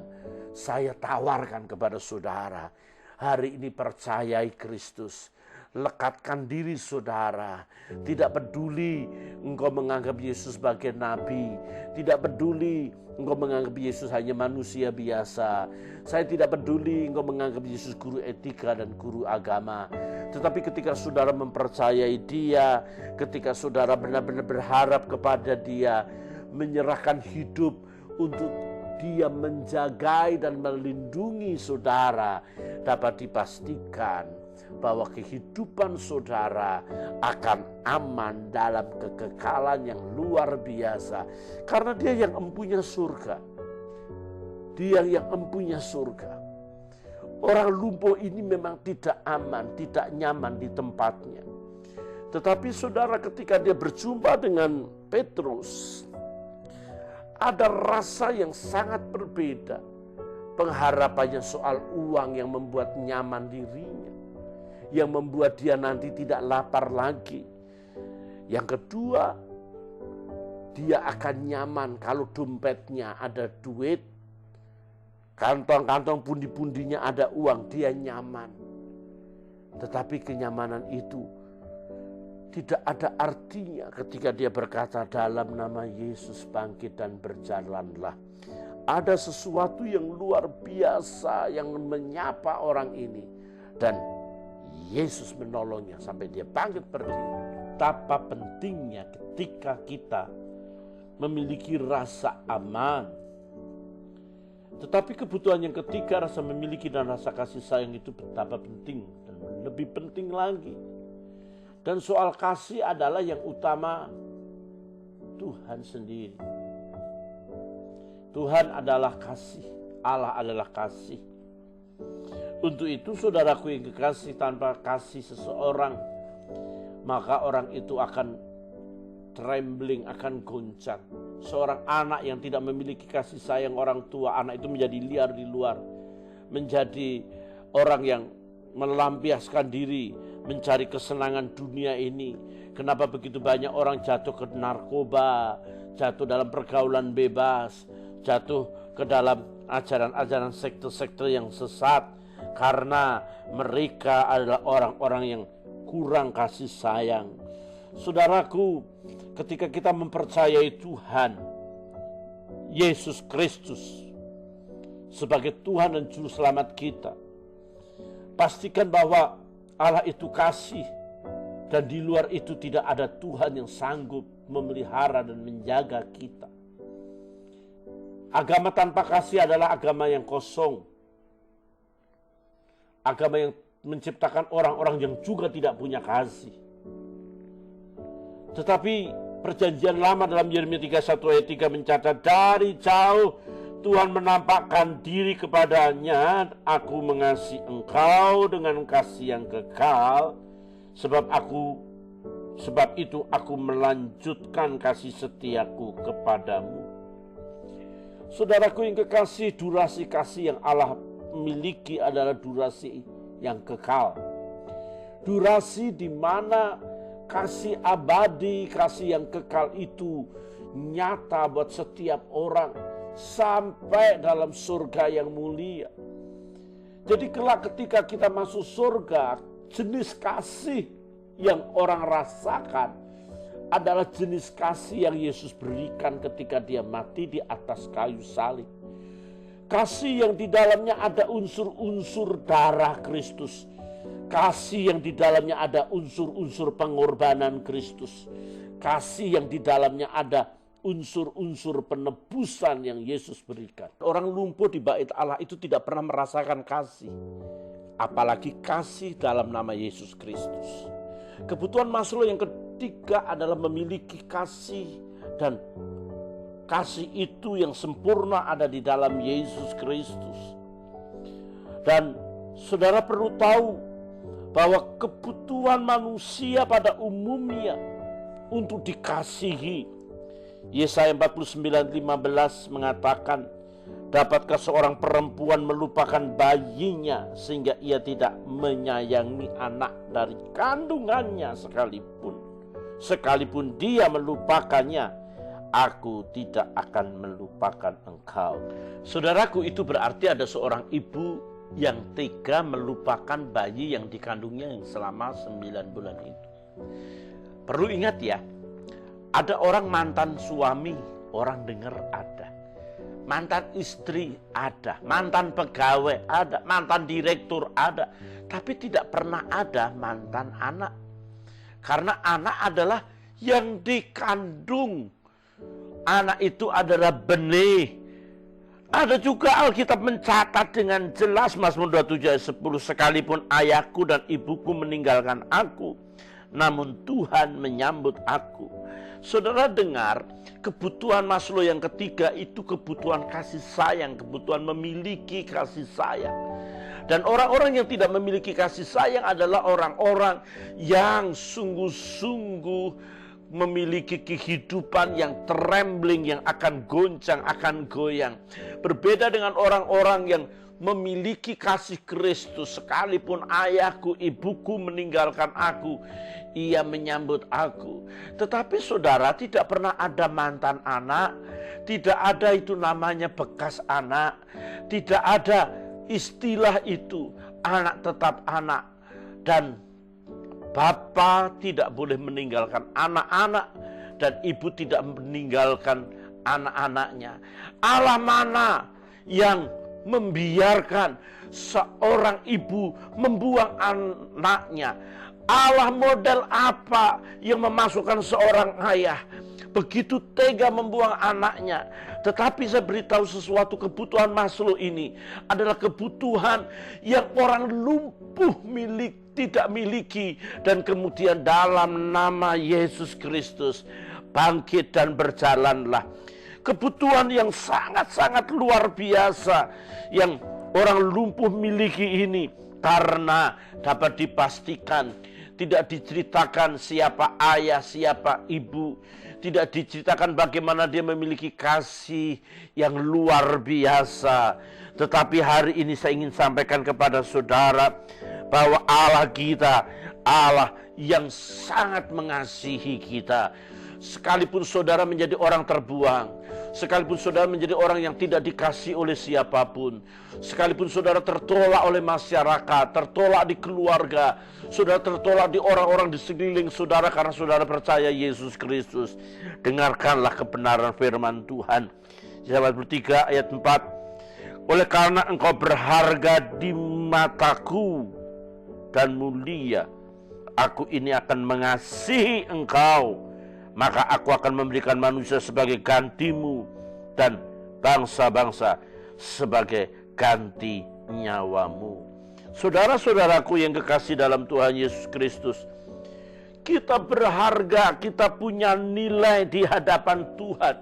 C: saya tawarkan kepada saudara, hari ini percayai Kristus. Lekatkan diri saudara. Tidak peduli engkau menganggap Yesus sebagai nabi, tidak peduli engkau menganggap Yesus hanya manusia biasa. Saya tidak peduli engkau menganggap Yesus guru etika dan guru agama. Tetapi ketika saudara mempercayai dia, ketika saudara benar-benar berharap kepada dia, menyerahkan hidup untuk dia menjagai dan melindungi saudara, dapat dipastikan bahwa kehidupan saudara akan aman dalam kekekalan yang luar biasa. Karena dia yang empunya surga. Dia yang empunya surga. Orang lumpuh ini memang tidak aman, tidak nyaman di tempatnya. Tetapi saudara ketika dia berjumpa dengan Petrus, ada rasa yang sangat berbeda. Pengharapannya soal uang yang membuat nyaman dirinya, yang membuat dia nanti tidak lapar lagi. Yang kedua, dia akan nyaman kalau dompetnya ada duit, kantong-kantong pundi-pundinya ada uang, dia nyaman. Tetapi kenyamanan itu tidak ada artinya ketika dia berkata, "Dalam nama Yesus bangkit dan berjalanlah." Ada sesuatu yang luar biasa yang menyapa orang ini. Dan Yesus menolongnya sampai dia bangkit berdiri. Betapa pentingnya ketika kita memiliki rasa aman. Tetapi kebutuhan yang ketiga, rasa memiliki dan rasa kasih sayang itu betapa penting. Dan lebih penting lagi. Dan soal kasih adalah yang utama Tuhan sendiri. Tuhan adalah kasih. Allah adalah kasih. Untuk itu saudaraku yang kekasih, tanpa kasih seseorang, maka orang itu akan trembling, akan goncang. Seorang anak yang tidak memiliki kasih sayang orang tua, anak itu menjadi liar di luar. Menjadi orang yang melampiaskan diri, mencari kesenangan dunia ini. Kenapa begitu banyak orang jatuh ke narkoba, jatuh dalam pergaulan bebas, jatuh ke dalam ajaran-ajaran sekte-sekte yang sesat, karena mereka adalah orang-orang yang kurang kasih sayang. Saudaraku, ketika kita mempercayai Tuhan Yesus Kristus sebagai Tuhan dan Juru Selamat kita, pastikan bahwa Allah itu kasih, dan di luar itu tidak ada Tuhan yang sanggup memelihara dan menjaga kita. Agama tanpa kasih adalah agama yang kosong. Agama yang menciptakan orang-orang yang juga tidak punya kasih. Tetapi perjanjian lama dalam Yeremia 31 ayat 3 mencatat, dari jauh Tuhan menampakkan diri kepadanya, aku mengasihi engkau dengan kasih yang kekal, sebab itu aku melanjutkan kasih setiaku kepadamu. Saudaraku yang kekasih, durasi kasih yang Allah miliki adalah durasi yang kekal. Durasi di mana kasih abadi, kasih yang kekal itu nyata buat setiap orang sampai dalam surga yang mulia. Jadi kelak ketika kita masuk surga, jenis kasih yang orang rasakan adalah jenis kasih yang Yesus berikan ketika dia mati di atas kayu salib. Kasih yang di dalamnya ada unsur-unsur darah Kristus. Kasih yang di dalamnya ada unsur-unsur pengorbanan Kristus. Kasih yang di dalamnya ada unsur-unsur penebusan yang Yesus berikan. Orang lumpuh di bait Allah itu tidak pernah merasakan kasih, apalagi kasih dalam nama Yesus Kristus. Kebutuhan Maslow yang ketiga adalah memiliki kasih, dan kasih itu yang sempurna ada di dalam Yesus Kristus. Dan saudara perlu tahu bahwa kebutuhan manusia pada umumnya untuk dikasihi. Yesaya 49:15 mengatakan, dapatkah seorang perempuan melupakan bayinya sehingga ia tidak menyayangi anak dari kandungannya sekalipun dia melupakannya, aku tidak akan melupakan engkau. Saudaraku, itu berarti ada seorang ibu yang tega melupakan bayi yang dikandungnya yang selama 9 bulan itu. Perlu ingat ya, ada orang mantan suami, orang dengar ada. Mantan istri ada, mantan pegawai ada, mantan direktur ada. Tapi tidak pernah ada mantan anak. Karena anak adalah yang dikandung. Anak itu adalah benih. Ada juga Alkitab mencatat dengan jelas, Mazmur 27 ayat 10, sekalipun ayahku dan ibuku meninggalkan aku, namun Tuhan menyambut aku. Saudara dengar, kebutuhan Maslow yang ketiga itu kebutuhan kasih sayang, kebutuhan memiliki kasih sayang. Dan orang-orang yang tidak memiliki kasih sayang adalah orang-orang yang sungguh-sungguh memiliki kehidupan yang trembling, yang akan goncang, akan goyang. Berbeda dengan orang-orang yang memiliki kasih Kristus, sekalipun ayahku, ibuku meninggalkan aku, ia menyambut aku. Tetapi saudara, tidak pernah ada mantan anak, tidak ada itu namanya bekas anak, tidak ada istilah itu, anak tetap anak. Dan Bapa tidak boleh meninggalkan anak-anak, dan ibu tidak meninggalkan anak-anaknya. Allah mana yang membiarkan seorang ibu membuang anaknya? Allah model apa yang memasukkan seorang ayah begitu tega membuang anaknya? Tetapi saya beritahu sesuatu, kebutuhan Maslow ini adalah kebutuhan yang orang lumpuh tidak miliki. Dan kemudian dalam nama Yesus Kristus bangkit dan berjalanlah. Kebutuhan yang sangat-sangat luar biasa yang orang lumpuh miliki ini, karena dapat dipastikan tidak diceritakan siapa ayah, siapa ibu, tidak diceritakan bagaimana dia memiliki kasih yang luar biasa. Tetapi hari ini saya ingin sampaikan kepada saudara bahwa Allah kita, Allah yang sangat mengasihi kita. Sekalipun saudara menjadi orang terbuang, Sekalipun saudara menjadi orang yang tidak dikasih oleh siapapun, sekalipun saudara tertolak oleh masyarakat, tertolak di keluarga, saudara tertolak di orang-orang di sekeliling saudara karena saudara percaya Yesus Kristus, dengarkanlah kebenaran firman Tuhan. Yesaya 43 ayat 4. Oleh karena engkau berharga di mataku dan mulia, aku ini akan mengasihi engkau. Maka aku akan memberikan manusia sebagai gantimu dan bangsa-bangsa sebagai ganti nyawamu. Saudara-saudaraku yang kekasih dalam Tuhan Yesus Kristus, kita berharga, kita punya nilai di hadapan Tuhan.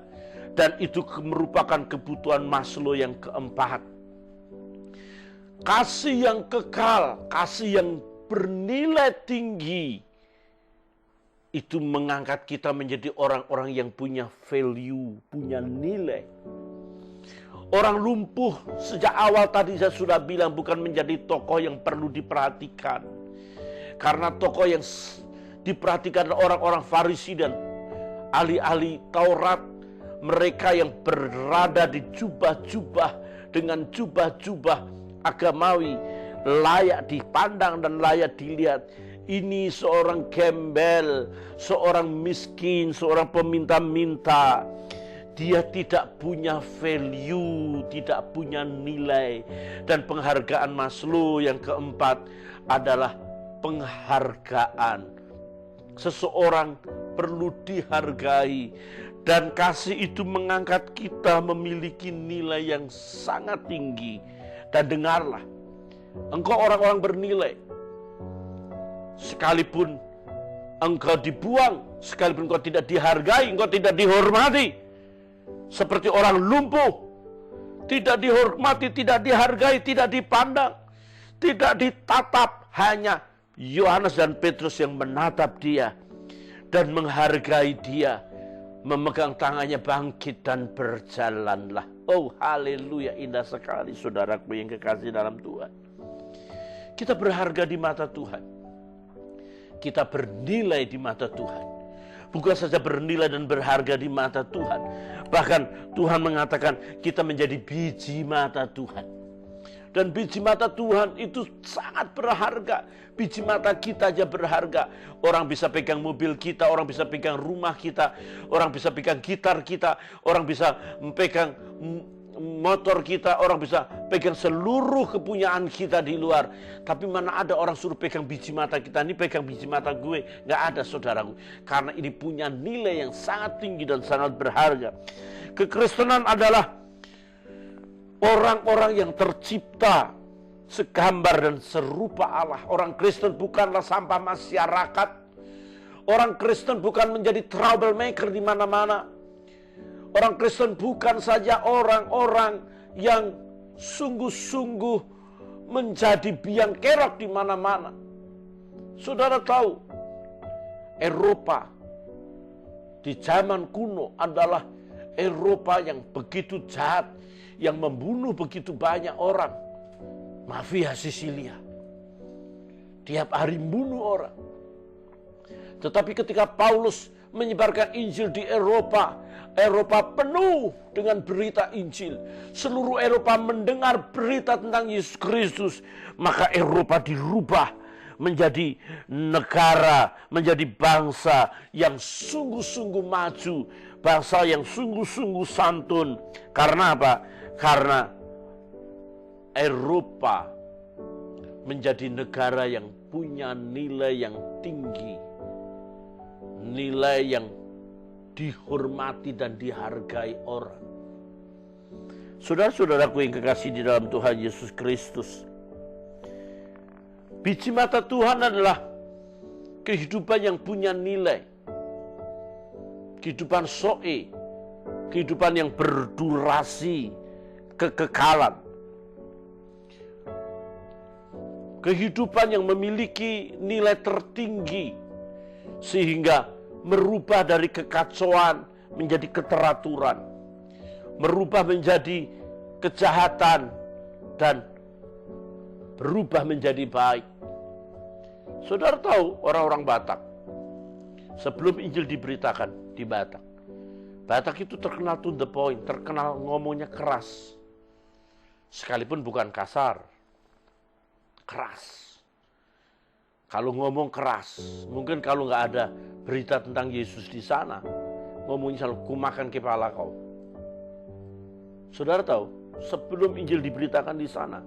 C: Dan itu merupakan kebutuhan Maslow yang keempat. Kasih yang kekal, kasih yang bernilai tinggi, itu mengangkat kita menjadi orang-orang yang punya value, punya nilai. Orang lumpuh sejak awal tadi saya sudah bilang bukan menjadi tokoh yang perlu diperhatikan. Karena tokoh yang diperhatikan adalah orang-orang Farisi dan ahli-ahli Taurat. Mereka yang berada di jubah-jubah dengan jubah-jubah agamawi, layak dipandang dan layak dilihat. Ini seorang gembel, seorang miskin, seorang peminta-minta. Dia tidak punya value, tidak punya nilai. Dan penghargaan Maslow yang keempat adalah penghargaan. Seseorang perlu dihargai. Dan kasih itu mengangkat kita memiliki nilai yang sangat tinggi. Dan dengarlah, engkau orang-orang bernilai. Sekalipun engkau dibuang, sekalipun engkau tidak dihargai, engkau tidak dihormati. Seperti orang lumpuh, tidak dihormati, tidak dihargai, tidak dipandang, tidak ditatap. Hanya Yohanes dan Petrus yang menatap dia dan menghargai dia. Memegang tangannya, bangkit dan berjalanlah. Oh haleluya, indah sekali saudaraku yang kekasih dalam Tuhan. Kita berharga di mata Tuhan. Kita bernilai di mata Tuhan. Bukan saja bernilai dan berharga di mata Tuhan. Bahkan Tuhan mengatakan kita menjadi biji mata Tuhan. Dan biji mata Tuhan itu sangat berharga. Biji mata kita aja berharga. Orang bisa pegang mobil kita, orang bisa pegang rumah kita, orang bisa pegang gitar kita, orang bisa pegang motor kita, orang bisa pegang seluruh kepunyaan kita di luar. Tapi mana ada orang suruh pegang biji mata kita, ini pegang biji mata gue. Gak ada saudaraku. Karena ini punya nilai yang sangat tinggi dan sangat berharga. Kekristenan adalah orang-orang yang tercipta segambar dan serupa Allah. Orang Kristen bukanlah sampah masyarakat. Orang Kristen bukan menjadi troublemaker di mana-mana. Orang Kristen bukan saja orang-orang yang sungguh-sungguh menjadi biang kerok di mana-mana. Saudara tahu, Eropa di zaman kuno adalah Eropa yang begitu jahat, yang membunuh begitu banyak orang. Mafia Sisilia. Tiap hari membunuh orang. Tetapi ketika Paulus menyebarkan Injil di Eropa, Eropa penuh dengan berita Injil. Seluruh Eropa mendengar berita tentang Yesus Kristus. Maka Eropa dirubah menjadi negara, menjadi bangsa yang sungguh-sungguh maju. Bangsa yang sungguh-sungguh santun. Karena apa? Karena Eropa menjadi negara yang punya nilai yang tinggi. Nilai yang dihormati dan dihargai orang. Saudara-saudaraku yang kekasih di dalam Tuhan Yesus Kristus, biji mata Tuhan adalah kehidupan yang punya nilai, kehidupan soe, kehidupan yang berdurasi, kekekalan, kehidupan yang memiliki nilai tertinggi sehingga merubah dari kekacauan menjadi keteraturan, merubah menjadi kejahatan, dan berubah menjadi baik. Saudara tahu orang-orang Batak, sebelum Injil diberitakan di Batak, Batak itu terkenal to the point, terkenal ngomongnya keras. Sekalipun bukan kasar, keras. Kalau ngomong keras, mungkin kalau nggak ada berita tentang Yesus di sana, ngomongnya selalu kumakan kepala kau. Saudara tahu, sebelum Injil diberitakan di sana,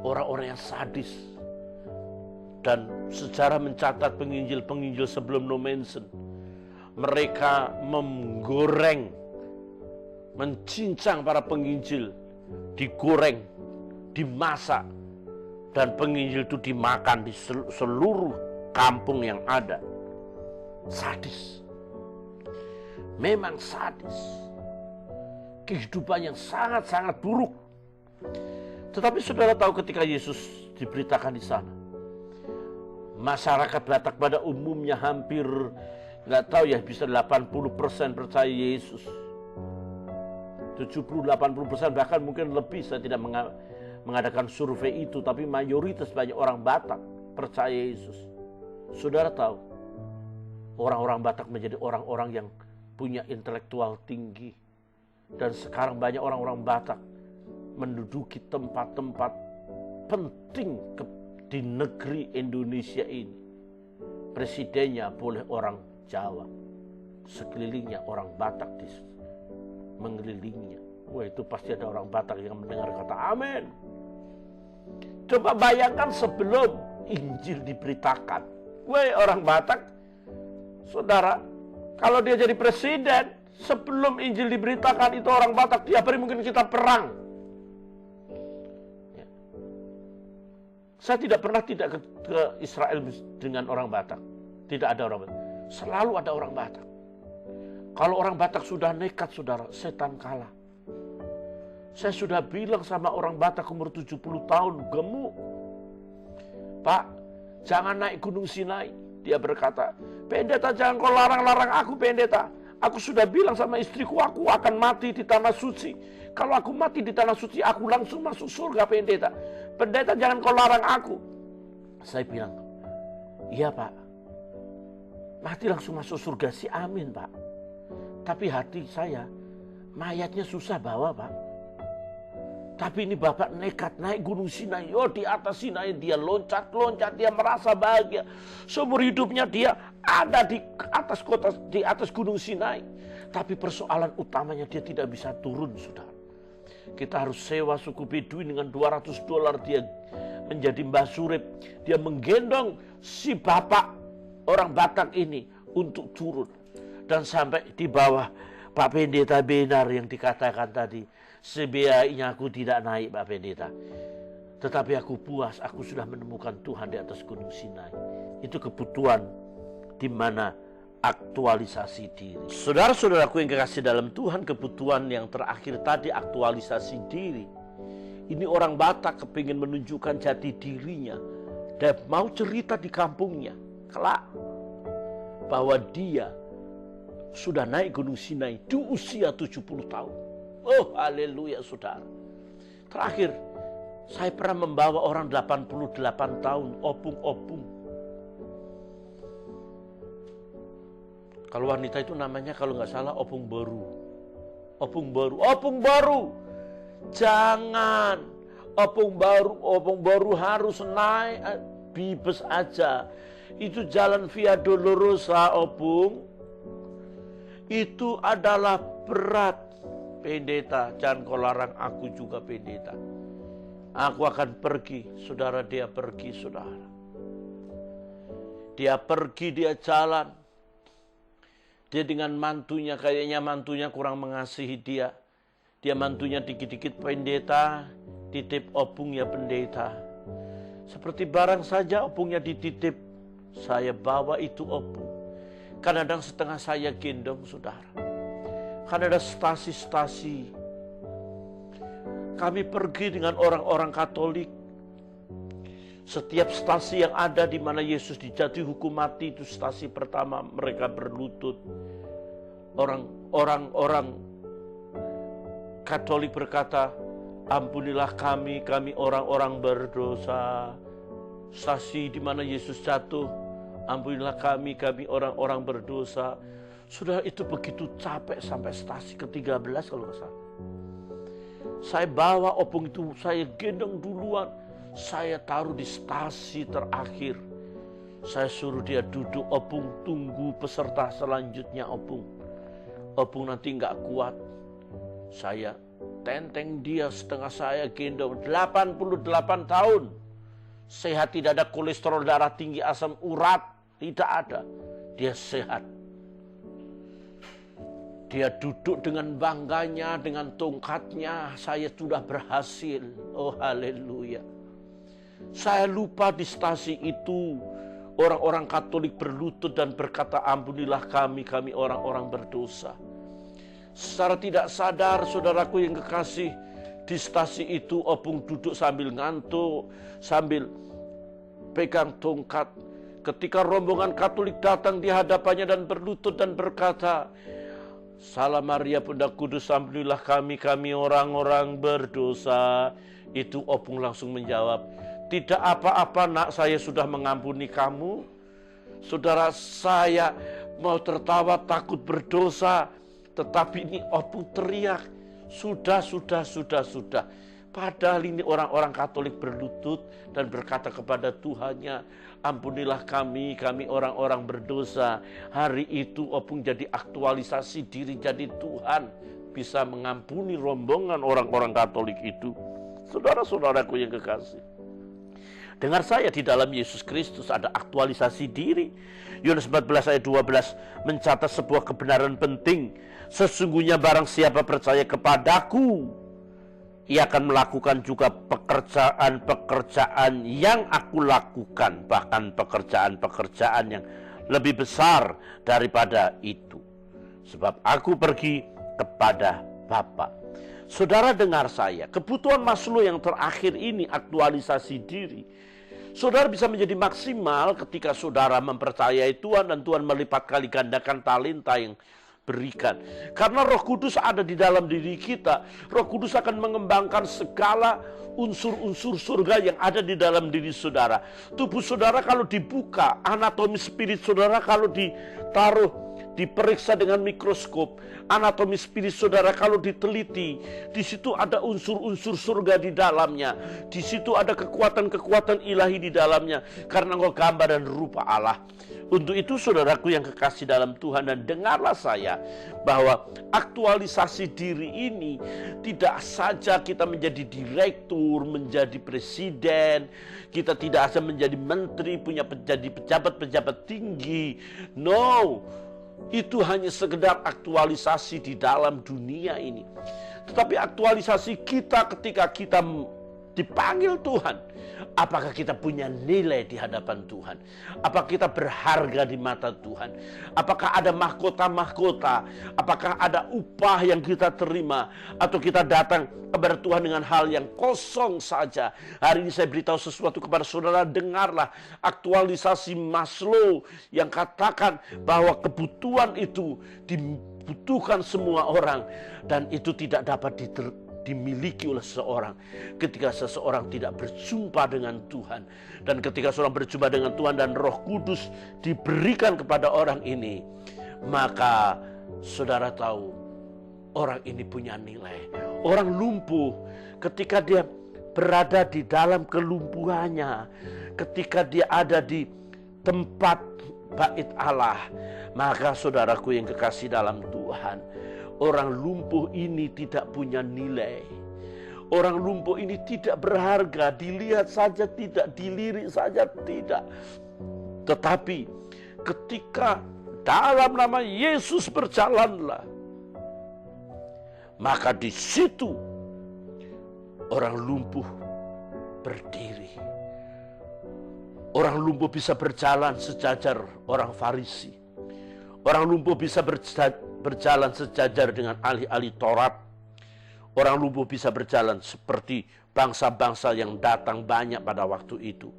C: orang-orang yang sadis, dan sejarah mencatat penginjil-penginjil sebelum no mention, mereka menggoreng, mencincang para penginjil, digoreng, dimasak, dan penginjil itu dimakan di seluruh kampung yang ada. Sadis. Memang sadis. Kehidupan yang sangat-sangat buruk. Tetapi saudara tahu ketika Yesus diberitakan di sana, masyarakat Batak pada umumnya hampir, nggak tahu ya, bisa 80% percaya Yesus. 70-80% bahkan mungkin lebih, saya tidak mengadakan survei itu, tapi mayoritas banyak orang Batak percaya Yesus. Saudara tahu, orang-orang Batak menjadi orang-orang yang punya intelektual tinggi. Dan sekarang banyak orang-orang Batak menduduki tempat-tempat penting di negeri Indonesia ini. Presidennya boleh orang Jawa, sekelilingnya orang Batak mengelilinginya. Wah, itu pasti ada orang Batak yang mendengar kata amin. Coba bayangkan sebelum Injil diberitakan. Wah, orang Batak, saudara, kalau dia jadi presiden, sebelum Injil diberitakan itu orang Batak, tiap hari mungkin kita perang. Ya. Saya tidak pernah tidak ke Israel dengan orang Batak. Tidak ada orang Batak. Selalu ada orang Batak. Kalau orang Batak sudah nekat, saudara, setan kalah. Saya sudah bilang sama orang Batak umur 70 tahun, gemuk. Pak, jangan naik Gunung Sinai. Dia berkata, pendeta jangan kau larang-larang aku, pendeta. Aku sudah bilang sama istriku, aku akan mati di tanah suci. Kalau aku mati di tanah suci, aku langsung masuk surga, pendeta. Pendeta jangan kau larang aku. Saya bilang, iya Pak. Mati langsung masuk surga sih, amin Pak. Tapi hati saya, mayatnya susah bawa Pak. Tapi ini Bapak nekat naik Gunung Sinai. Oh, di atas Sinai dia loncat-loncat, dia merasa bahagia. Seumur hidupnya dia ada di atas kota, di atas Gunung Sinai. Tapi persoalan utamanya dia tidak bisa turun, saudara. Kita harus sewa suku Beduin dengan $200. Dia menjadi Mbah Surip. Dia menggendong si bapak orang Batak ini untuk turun. Dan sampai di bawah Pak Pendeta benar yang dikatakan tadi. Sebaiknya aku tidak naik Pak Pendeta. Tetapi aku puas, aku sudah menemukan Tuhan di atas Gunung Sinai. Itu kebutuhan di mana aktualisasi diri. Saudara-saudaraku yang kekasih dalam Tuhan, kebutuhan yang terakhir tadi aktualisasi diri. Ini orang Batak kepingin menunjukkan jati dirinya. Dan mau cerita di kampungnya. Kelak. Bahwa dia sudah naik Gunung Sinai di usia 70 tahun. Oh, haleluya saudara. Terakhir, saya pernah membawa orang 88 tahun, opung-opung. Kalau wanita itu namanya kalau nggak salah opung baru. Opung baru, opung baru. Jangan. Opung baru harus naik bibes aja. Itu jalan Via Dolorosa, opung. Itu adalah berat. Pendeta, jangan kau larang aku juga pendeta. Aku akan pergi, saudara, dia pergi, saudara. Dia pergi, dia jalan. Dia dengan mantunya, kayaknya mantunya kurang mengasihi dia. Dia mantunya dikit-dikit pendeta, titip opung ya pendeta. Seperti barang saja opungnya dititip, saya bawa itu opung. Kadang-kadang setengah saya gendong, saudara. Karena ada stasi-stasi. Kami pergi dengan orang-orang Katolik. Setiap stasi yang ada di mana Yesus dijatuhi hukum mati, itu stasi pertama mereka berlutut. Orang-orang Katolik berkata, ampunilah kami orang-orang berdosa. Stasi di mana Yesus jatuh, Ampunilah kami orang-orang berdosa. Sudah itu begitu capek sampai stasi ke-13 kalau nggak salah. Saya bawa opung itu, saya gendong duluan. Saya taruh di stasi terakhir. Saya suruh dia duduk, opung tunggu peserta selanjutnya opung. Opung nanti nggak kuat. Saya tenteng dia setengah saya gendong. 88 tahun. Sehat, tidak ada kolesterol darah tinggi, asam urat. Tidak ada. Dia sehat. Dia duduk dengan bangganya, dengan tongkatnya. Saya sudah berhasil. Oh haleluya. Saya lupa di stasi itu. Orang-orang Katolik berlutut dan berkata, ampunilah kami orang-orang berdosa. Secara tidak sadar, saudaraku yang kekasih, di stasi itu opung duduk sambil ngantuk, sambil pegang tongkat. Ketika rombongan Katolik datang di hadapannya dan berlutut dan berkata, Salam Maria Bunda Kudus, ampunilah kami orang-orang berdosa. Itu opung langsung menjawab, tidak apa-apa nak, saya sudah mengampuni kamu. Saudara, saya mau tertawa takut berdosa, tetapi ini opung teriak, sudah. Padahal ini orang-orang Katolik berlutut dan berkata kepada Tuhannya, ampunilah kami orang-orang berdosa. Hari itu opung jadi aktualisasi diri jadi Tuhan, bisa mengampuni rombongan orang-orang Katolik itu. Saudara-saudaraku yang kekasih, dengar saya, di dalam Yesus Kristus ada aktualisasi diri. Yohanes 14 ayat 12 mencatat sebuah kebenaran penting. Sesungguhnya barang siapa percaya kepadaku, ia akan melakukan juga pekerjaan-pekerjaan yang aku lakukan. Bahkan pekerjaan-pekerjaan yang lebih besar daripada itu. Sebab aku pergi kepada Bapa. Saudara dengar saya, kebutuhan Maslow yang terakhir ini aktualisasi diri. Saudara bisa menjadi maksimal ketika saudara mempercayai Tuhan dan Tuhan melipat kali gandakan talenta yang berikan. Karena Roh Kudus ada di dalam diri kita. Roh Kudus akan mengembangkan segala unsur-unsur surga yang ada di dalam diri saudara. Tubuh saudara kalau dibuka, anatomi spirit saudara kalau diperiksa dengan mikroskop, anatomi spirit saudara kalau diteliti, di situ ada unsur-unsur surga di dalamnya. Di situ ada kekuatan-kekuatan ilahi di dalamnya, karena engkau gambar dan rupa Allah. Untuk itu saudaraku yang kekasih dalam Tuhan, dan dengarlah saya, bahwa aktualisasi diri ini tidak saja kita menjadi direktur, menjadi presiden, kita tidak saja menjadi menteri, menjadi pejabat-pejabat tinggi. No, itu hanya sekedar aktualisasi di dalam dunia ini. Tetapi aktualisasi kita ketika kita dipanggil Tuhan. Apakah kita punya nilai di hadapan Tuhan? Apakah kita berharga di mata Tuhan? Apakah ada mahkota-mahkota? Apakah ada upah yang kita terima? Atau kita datang kepada Tuhan dengan hal yang kosong saja? Hari ini saya beritahu sesuatu kepada saudara. Dengarlah aktualisasi Maslow yang katakan bahwa kebutuhan itu dibutuhkan semua orang. Dan itu tidak dapat dimiliki oleh seseorang ketika seseorang tidak berjumpa dengan Tuhan. Dan ketika seorang berjumpa dengan Tuhan dan Roh Kudus diberikan kepada orang ini, maka saudara tahu orang ini punya nilai. Orang lumpuh ketika dia berada di dalam kelumpuhannya, ketika dia ada di tempat bait Allah, maka saudaraku yang kekasih dalam Tuhan, orang lumpuh ini tidak punya nilai. Orang lumpuh ini tidak berharga, dilihat saja tidak, dilirik saja tidak. Tetapi ketika dalam nama Yesus berjalanlah, maka di situ orang lumpuh berdiri. Orang lumpuh bisa berjalan sejajar orang Farisi. Orang lumpuh bisa berjalan sejajar dengan ahli-ahli Taurat. Orang lumpuh bisa berjalan seperti bangsa-bangsa yang datang banyak pada waktu itu.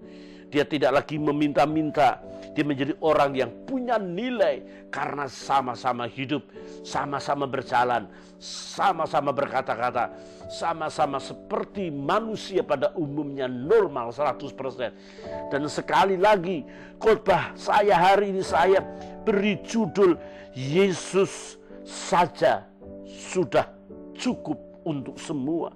C: Dia tidak lagi meminta-minta. Dia menjadi orang yang punya nilai karena sama-sama hidup, sama-sama berjalan, sama-sama berkata-kata, sama-sama seperti manusia pada umumnya normal 100%. Dan sekali lagi, khotbah saya hari ini saya beri judul Yesus saja sudah cukup untuk semua.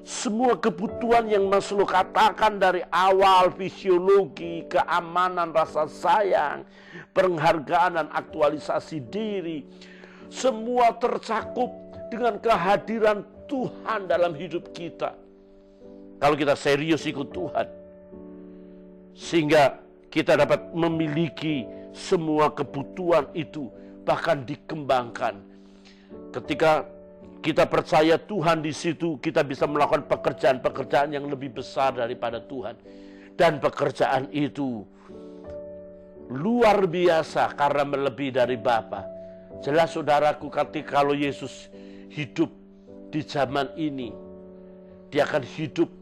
C: Semua kebutuhan yang Maslow katakan dari awal, fisiologi, keamanan, rasa sayang, penghargaan dan aktualisasi diri, semua tercakup dengan kehadiran Tuhan dalam hidup kita. Kalau kita serius ikut Tuhan, sehingga kita dapat memiliki semua kebutuhan itu, bahkan dikembangkan. Ketika kita percaya Tuhan di situ, kita bisa melakukan pekerjaan-pekerjaan yang lebih besar daripada Tuhan. Dan pekerjaan itu luar biasa karena melebihi dari Bapa. Jelas saudaraku, kalau Yesus hidup di zaman ini, dia akan hidup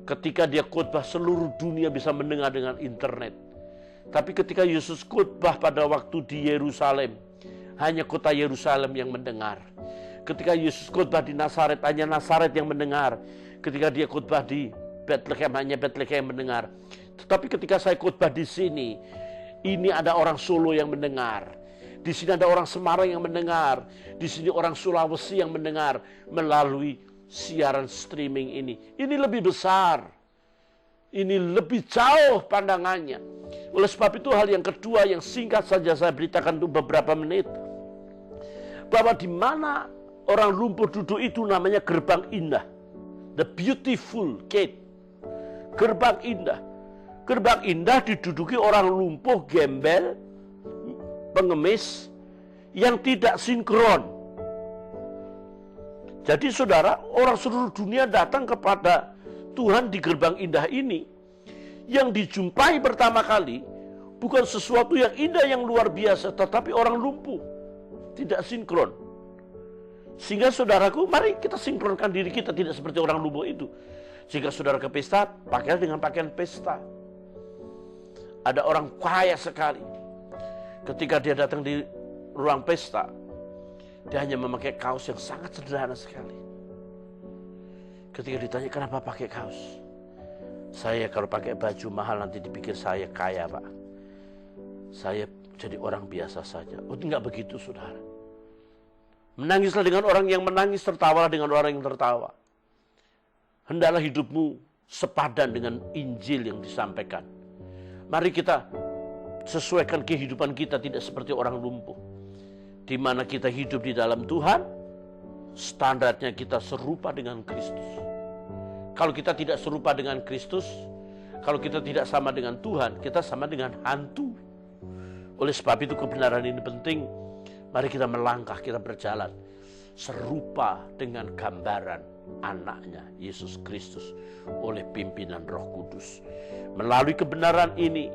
C: ketika dia khotbah seluruh dunia bisa mendengar dengan internet. Tapi ketika Yesus khotbah pada waktu di Yerusalem, hanya kota Yerusalem yang mendengar. Ketika Yesus khotbah di Nazaret, hanya Nazaret yang mendengar. Ketika dia khotbah di Bethlehem, hanya Bethlehem yang mendengar. Tetapi ketika saya khotbah di sini, ini ada orang Solo yang mendengar. Di sini ada orang Semarang yang mendengar. Di sini orang Sulawesi yang mendengar melalui siaran streaming ini. Ini lebih besar. Ini lebih jauh pandangannya. Oleh sebab itu hal yang kedua yang singkat saja saya beritakan untuk beberapa menit. Bahwa di mana orang lumpuh duduk itu namanya gerbang indah. The beautiful gate. Gerbang indah. Gerbang indah diduduki orang lumpuh, gembel, pengemis, yang tidak sinkron. Jadi saudara, orang seluruh dunia datang kepada Tuhan di gerbang indah ini. Yang dijumpai pertama kali bukan sesuatu yang indah yang luar biasa, tetapi orang lumpuh. Tidak sinkron. Sehingga saudaraku, mari kita sinkronkan diri kita tidak seperti orang lumpuh itu. Jika saudara ke pesta, pakailah dengan pakaian pesta. Ada orang kaya sekali. Ketika dia datang di ruang pesta, dia hanya memakai kaos yang sangat sederhana sekali. Ketika ditanya kenapa pakai kaos, saya kalau pakai baju mahal nanti dipikir saya kaya, Pak. Saya jadi orang biasa saja. Oh, enggak begitu, saudara. Menangislah dengan orang yang menangis, tertawalah dengan orang yang tertawa. Hendaklah hidupmu sepadan dengan Injil yang disampaikan. Mari kita sesuaikan kehidupan kita tidak seperti orang lumpuh. Di mana kita hidup di dalam Tuhan, standarnya kita serupa dengan Kristus. Kalau kita tidak serupa dengan Kristus, kalau kita tidak sama dengan Tuhan, kita sama dengan hantu. Oleh sebab itu kebenaran ini penting. Mari kita melangkah, kita berjalan serupa dengan gambaran anaknya Yesus Kristus oleh pimpinan Roh Kudus. Melalui kebenaran ini,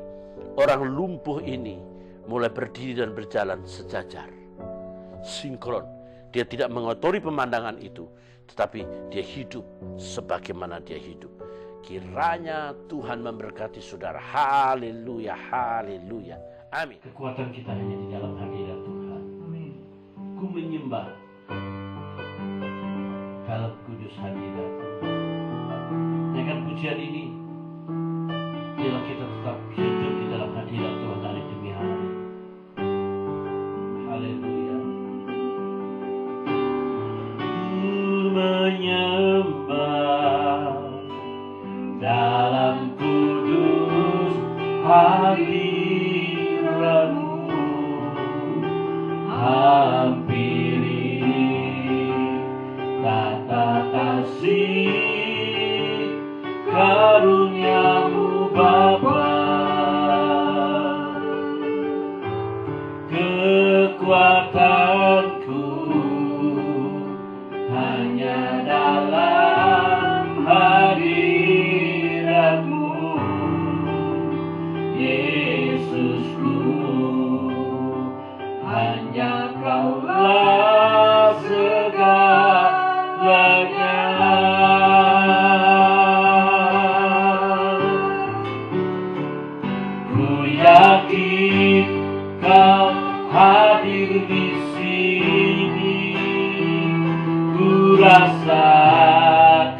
C: orang lumpuh ini mulai berdiri dan berjalan sejajar, sinkron. Dia tidak mengotori pemandangan itu, tetapi dia hidup sebagaimana dia hidup. Kiranya Tuhan memberkati saudara. Haleluya, haleluya. Amin.
B: Kekuatan kita hanya di dalam hadirat Tuhan.
A: Amin.
B: Ku menyembah dalam kudus hadirat Tuhan. Dengan pujian ini, biarlah kita tetap hidup di dalam hadirat Tuhan hari demi hari. Haleluya. Ku menyembah dalam kudus hadirat-Mu. Hampiri tata kasih karunia-Mu Bapa. Kekuatanku hanya dalam hadirat-Mu, Yesusku. Hanya Kaulah segalanya. rasakan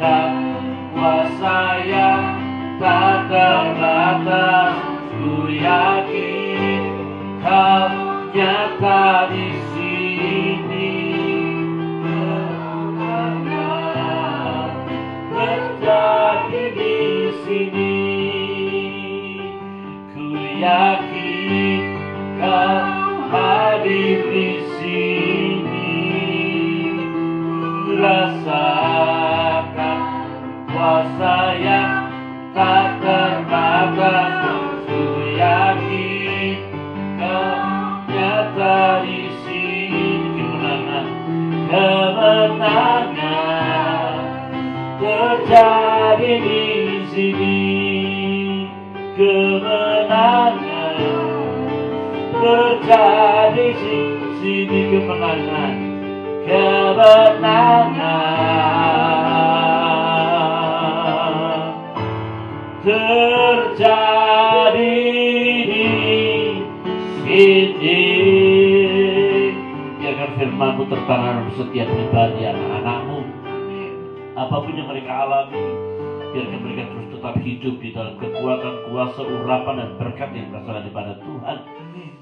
B: kuasa yang tak terbatas. Ku yakin Kau nyata di sini. Kemenangan terjadi di sini. Ku yakin Kau hadir di sini. Ku rasakan kuasa yang tak terbatas. Ku yakin Kau nyata di sini. Kemenangan terjadi di sini. Kemenangan terjadi di sini. Kemenangan, kemenangan terjadi di sini. Biarkan firman-Mu tertanam dalam setiap pribadi anak-anak-Mu. Apapun yang mereka alami, biarkan mereka terus tetap hidup di dalam kekuatan, kuasa, urapan, dan berkat yang berasal daripada Tuhan.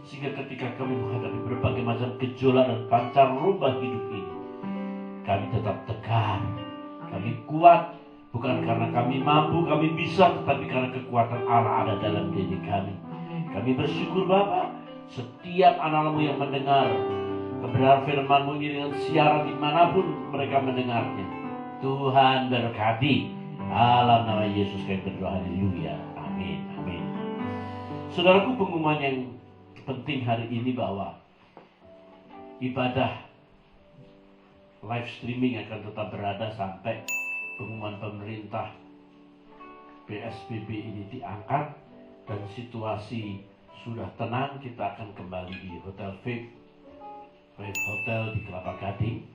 B: Sehingga ketika kami menghadapi berbagai macam gejolak dan pancaroba hidup ini, kami tetap tegar, kami kuat, bukan karena kami mampu, kami bisa, tetapi karena kekuatan Allah ada dalam diri kami. Kami bersyukur Bapa, setiap anak-anak-Mu yang mendengar kebenaran firman-Mu ini dengan siaran dimanapun mereka mendengarnya, Tuhan berkati. Dalam nama Yesus kami berdoa, haleluya, amin, amin. Saudaraku, pengumuman yang penting hari ini bahwa ibadah live streaming akan tetap berada sampai pengumuman pemerintah PSBB ini diangkat dan situasi sudah tenang. Kita akan kembali di Hotel Vic Hotel di Kelapa Gading.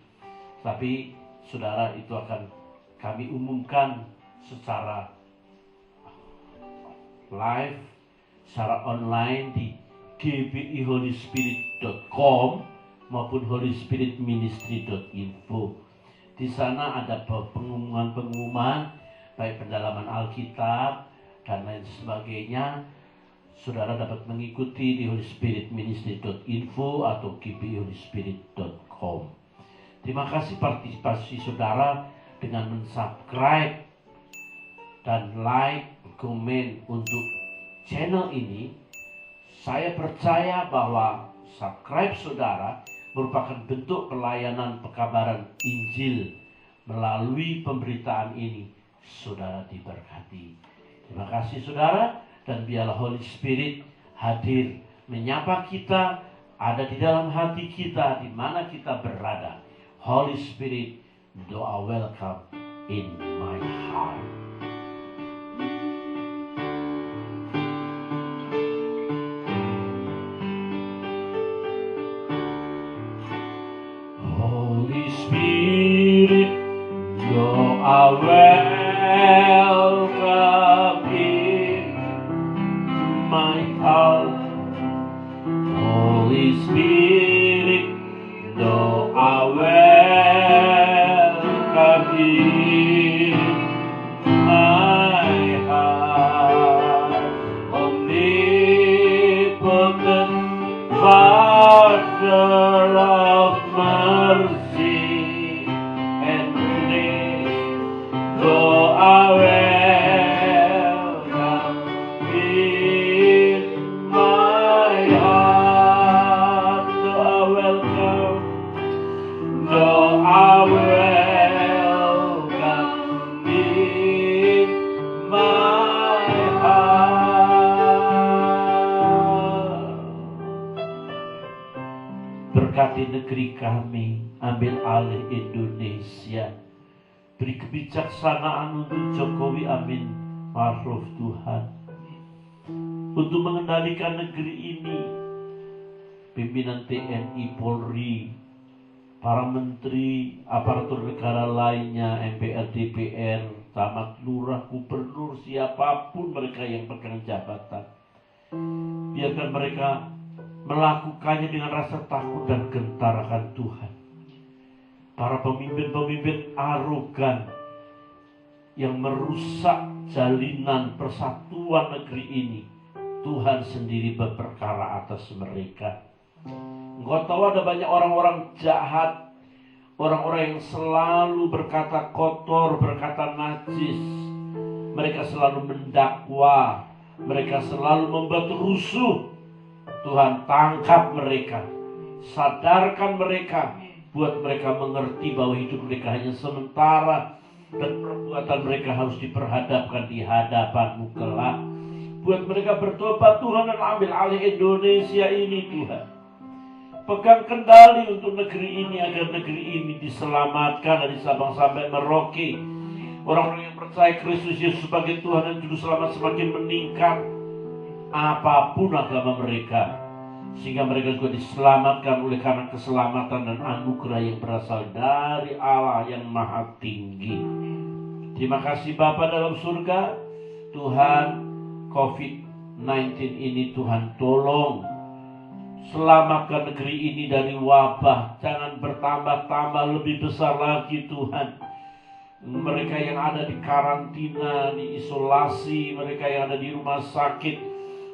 B: Tapi saudara, itu akan kami umumkan secara live, secara online di gbiholyspirit.com maupun holyspiritministry.info. Di sana ada pengumuman-pengumuman, baik pendalaman Alkitab dan lain sebagainya. Saudara dapat mengikuti di holyspiritministry.info atau gbiholyspirit.com. Terima kasih partisipasi saudara dengan mensubscribe dan like, komen untuk channel ini. Saya percaya bahwa subscribe saudara merupakan bentuk pelayanan pekabaran Injil. Melalui pemberitaan ini, saudara diberkati. Terima kasih saudara, dan biarlah Holy Spirit hadir menyapa kita, ada di dalam hati kita, di mana kita berada. Holy Spirit, doa welcome in my heart. Holy Spirit, doa welcome in my heart. Holy Spirit, doa welcome in my heart. Omnipotent Father of mercy and grace, doa welcome in my heart. Doa welcome, doa welcome in my heart. Berkati negeri kami, ambil alih Indonesia. Beri kebijaksanaan untuk Jokowi, amin. Ma'ruf Tuhan. Untuk mengendalikan negeri ini, pimpinan TNI, Polri, para menteri, aparatur negara lainnya, MPR, DPR, camat, lurah, gubernur, siapapun mereka yang pegang jabatan, biarkan mereka melakukannya dengan rasa takut dan gentar akan Tuhan. para pemimpin-pemimpin arogan yang merusak jalinan persatuan negeri ini. Tuhan sendiri berperkara atas mereka. Engkau tahu ada banyak orang-orang jahat, orang-orang yang selalu berkata kotor, berkata najis. Mereka selalu mendakwa, mereka selalu membuat rusuh. Tuhan tangkap mereka, sadarkan mereka, buat mereka mengerti bahwa hidup mereka hanya sementara dan perbuatan mereka harus diperhadapkan di hadapan-Mu kelak. Buat mereka bertobat Tuhan dan ambil alih Indonesia ini Tuhan. Pegang kendali untuk negeri ini agar negeri ini diselamatkan dari Sabang sampai Merauke. Orang-orang yang percaya Kristus Yesus sebagai Tuhan dan Juru Selamat semakin meningkat. Apapun agama mereka, sehingga mereka juga diselamatkan oleh karena keselamatan dan anugerah yang berasal dari Allah yang Maha Tinggi. Terima kasih Bapa dalam surga. Tuhan, COVID-19 ini Tuhan tolong selamatkan negeri ini dari wabah. Jangan bertambah-tambah lebih besar lagi Tuhan. Mereka yang ada di karantina, di isolasi, mereka yang ada di rumah sakit,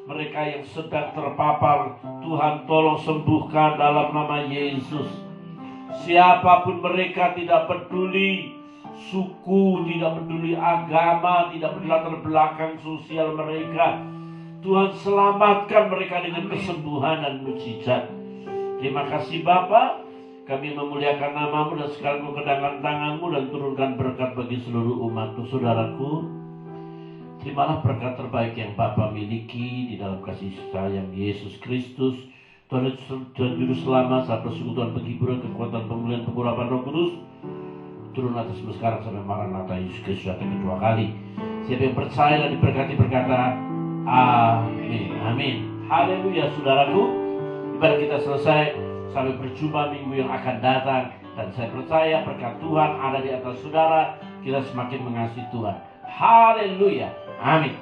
B: mereka yang sedang terpapar, Tuhan tolong sembuhkan dalam nama Yesus. Siapapun mereka, tidak peduli suku, tidak peduli agama, tidak peduli latar belakang sosial mereka, Tuhan selamatkan mereka dengan kesembuhan dan mujizat. Terima kasih Bapa. Kami memuliakan nama-Mu dan sekarang kedangkan tangan-Mu dan turunkan berkat bagi seluruh umat-Mu. Saudaraku, terimalah berkat terbaik yang Bapa miliki di dalam kasih sayang Yesus Kristus, Tuhan dan Juru Selamat, saat persekutuan penghiburan, kekuatan pemulihan, pengurapan Roh Kudus, turun atasmu sekarang sampai Maranatha Yesus Kristus datang kedua kali. Siapa yang percaya dan diberkati berkata, amin. Amin. Haleluya saudaraku. Ibadah kita selesai. Sampai berjumpa minggu yang akan datang. Dan saya percaya berkat Tuhan ada di atas saudara. Kita semakin mengasihi Tuhan. Haleluya. Amin.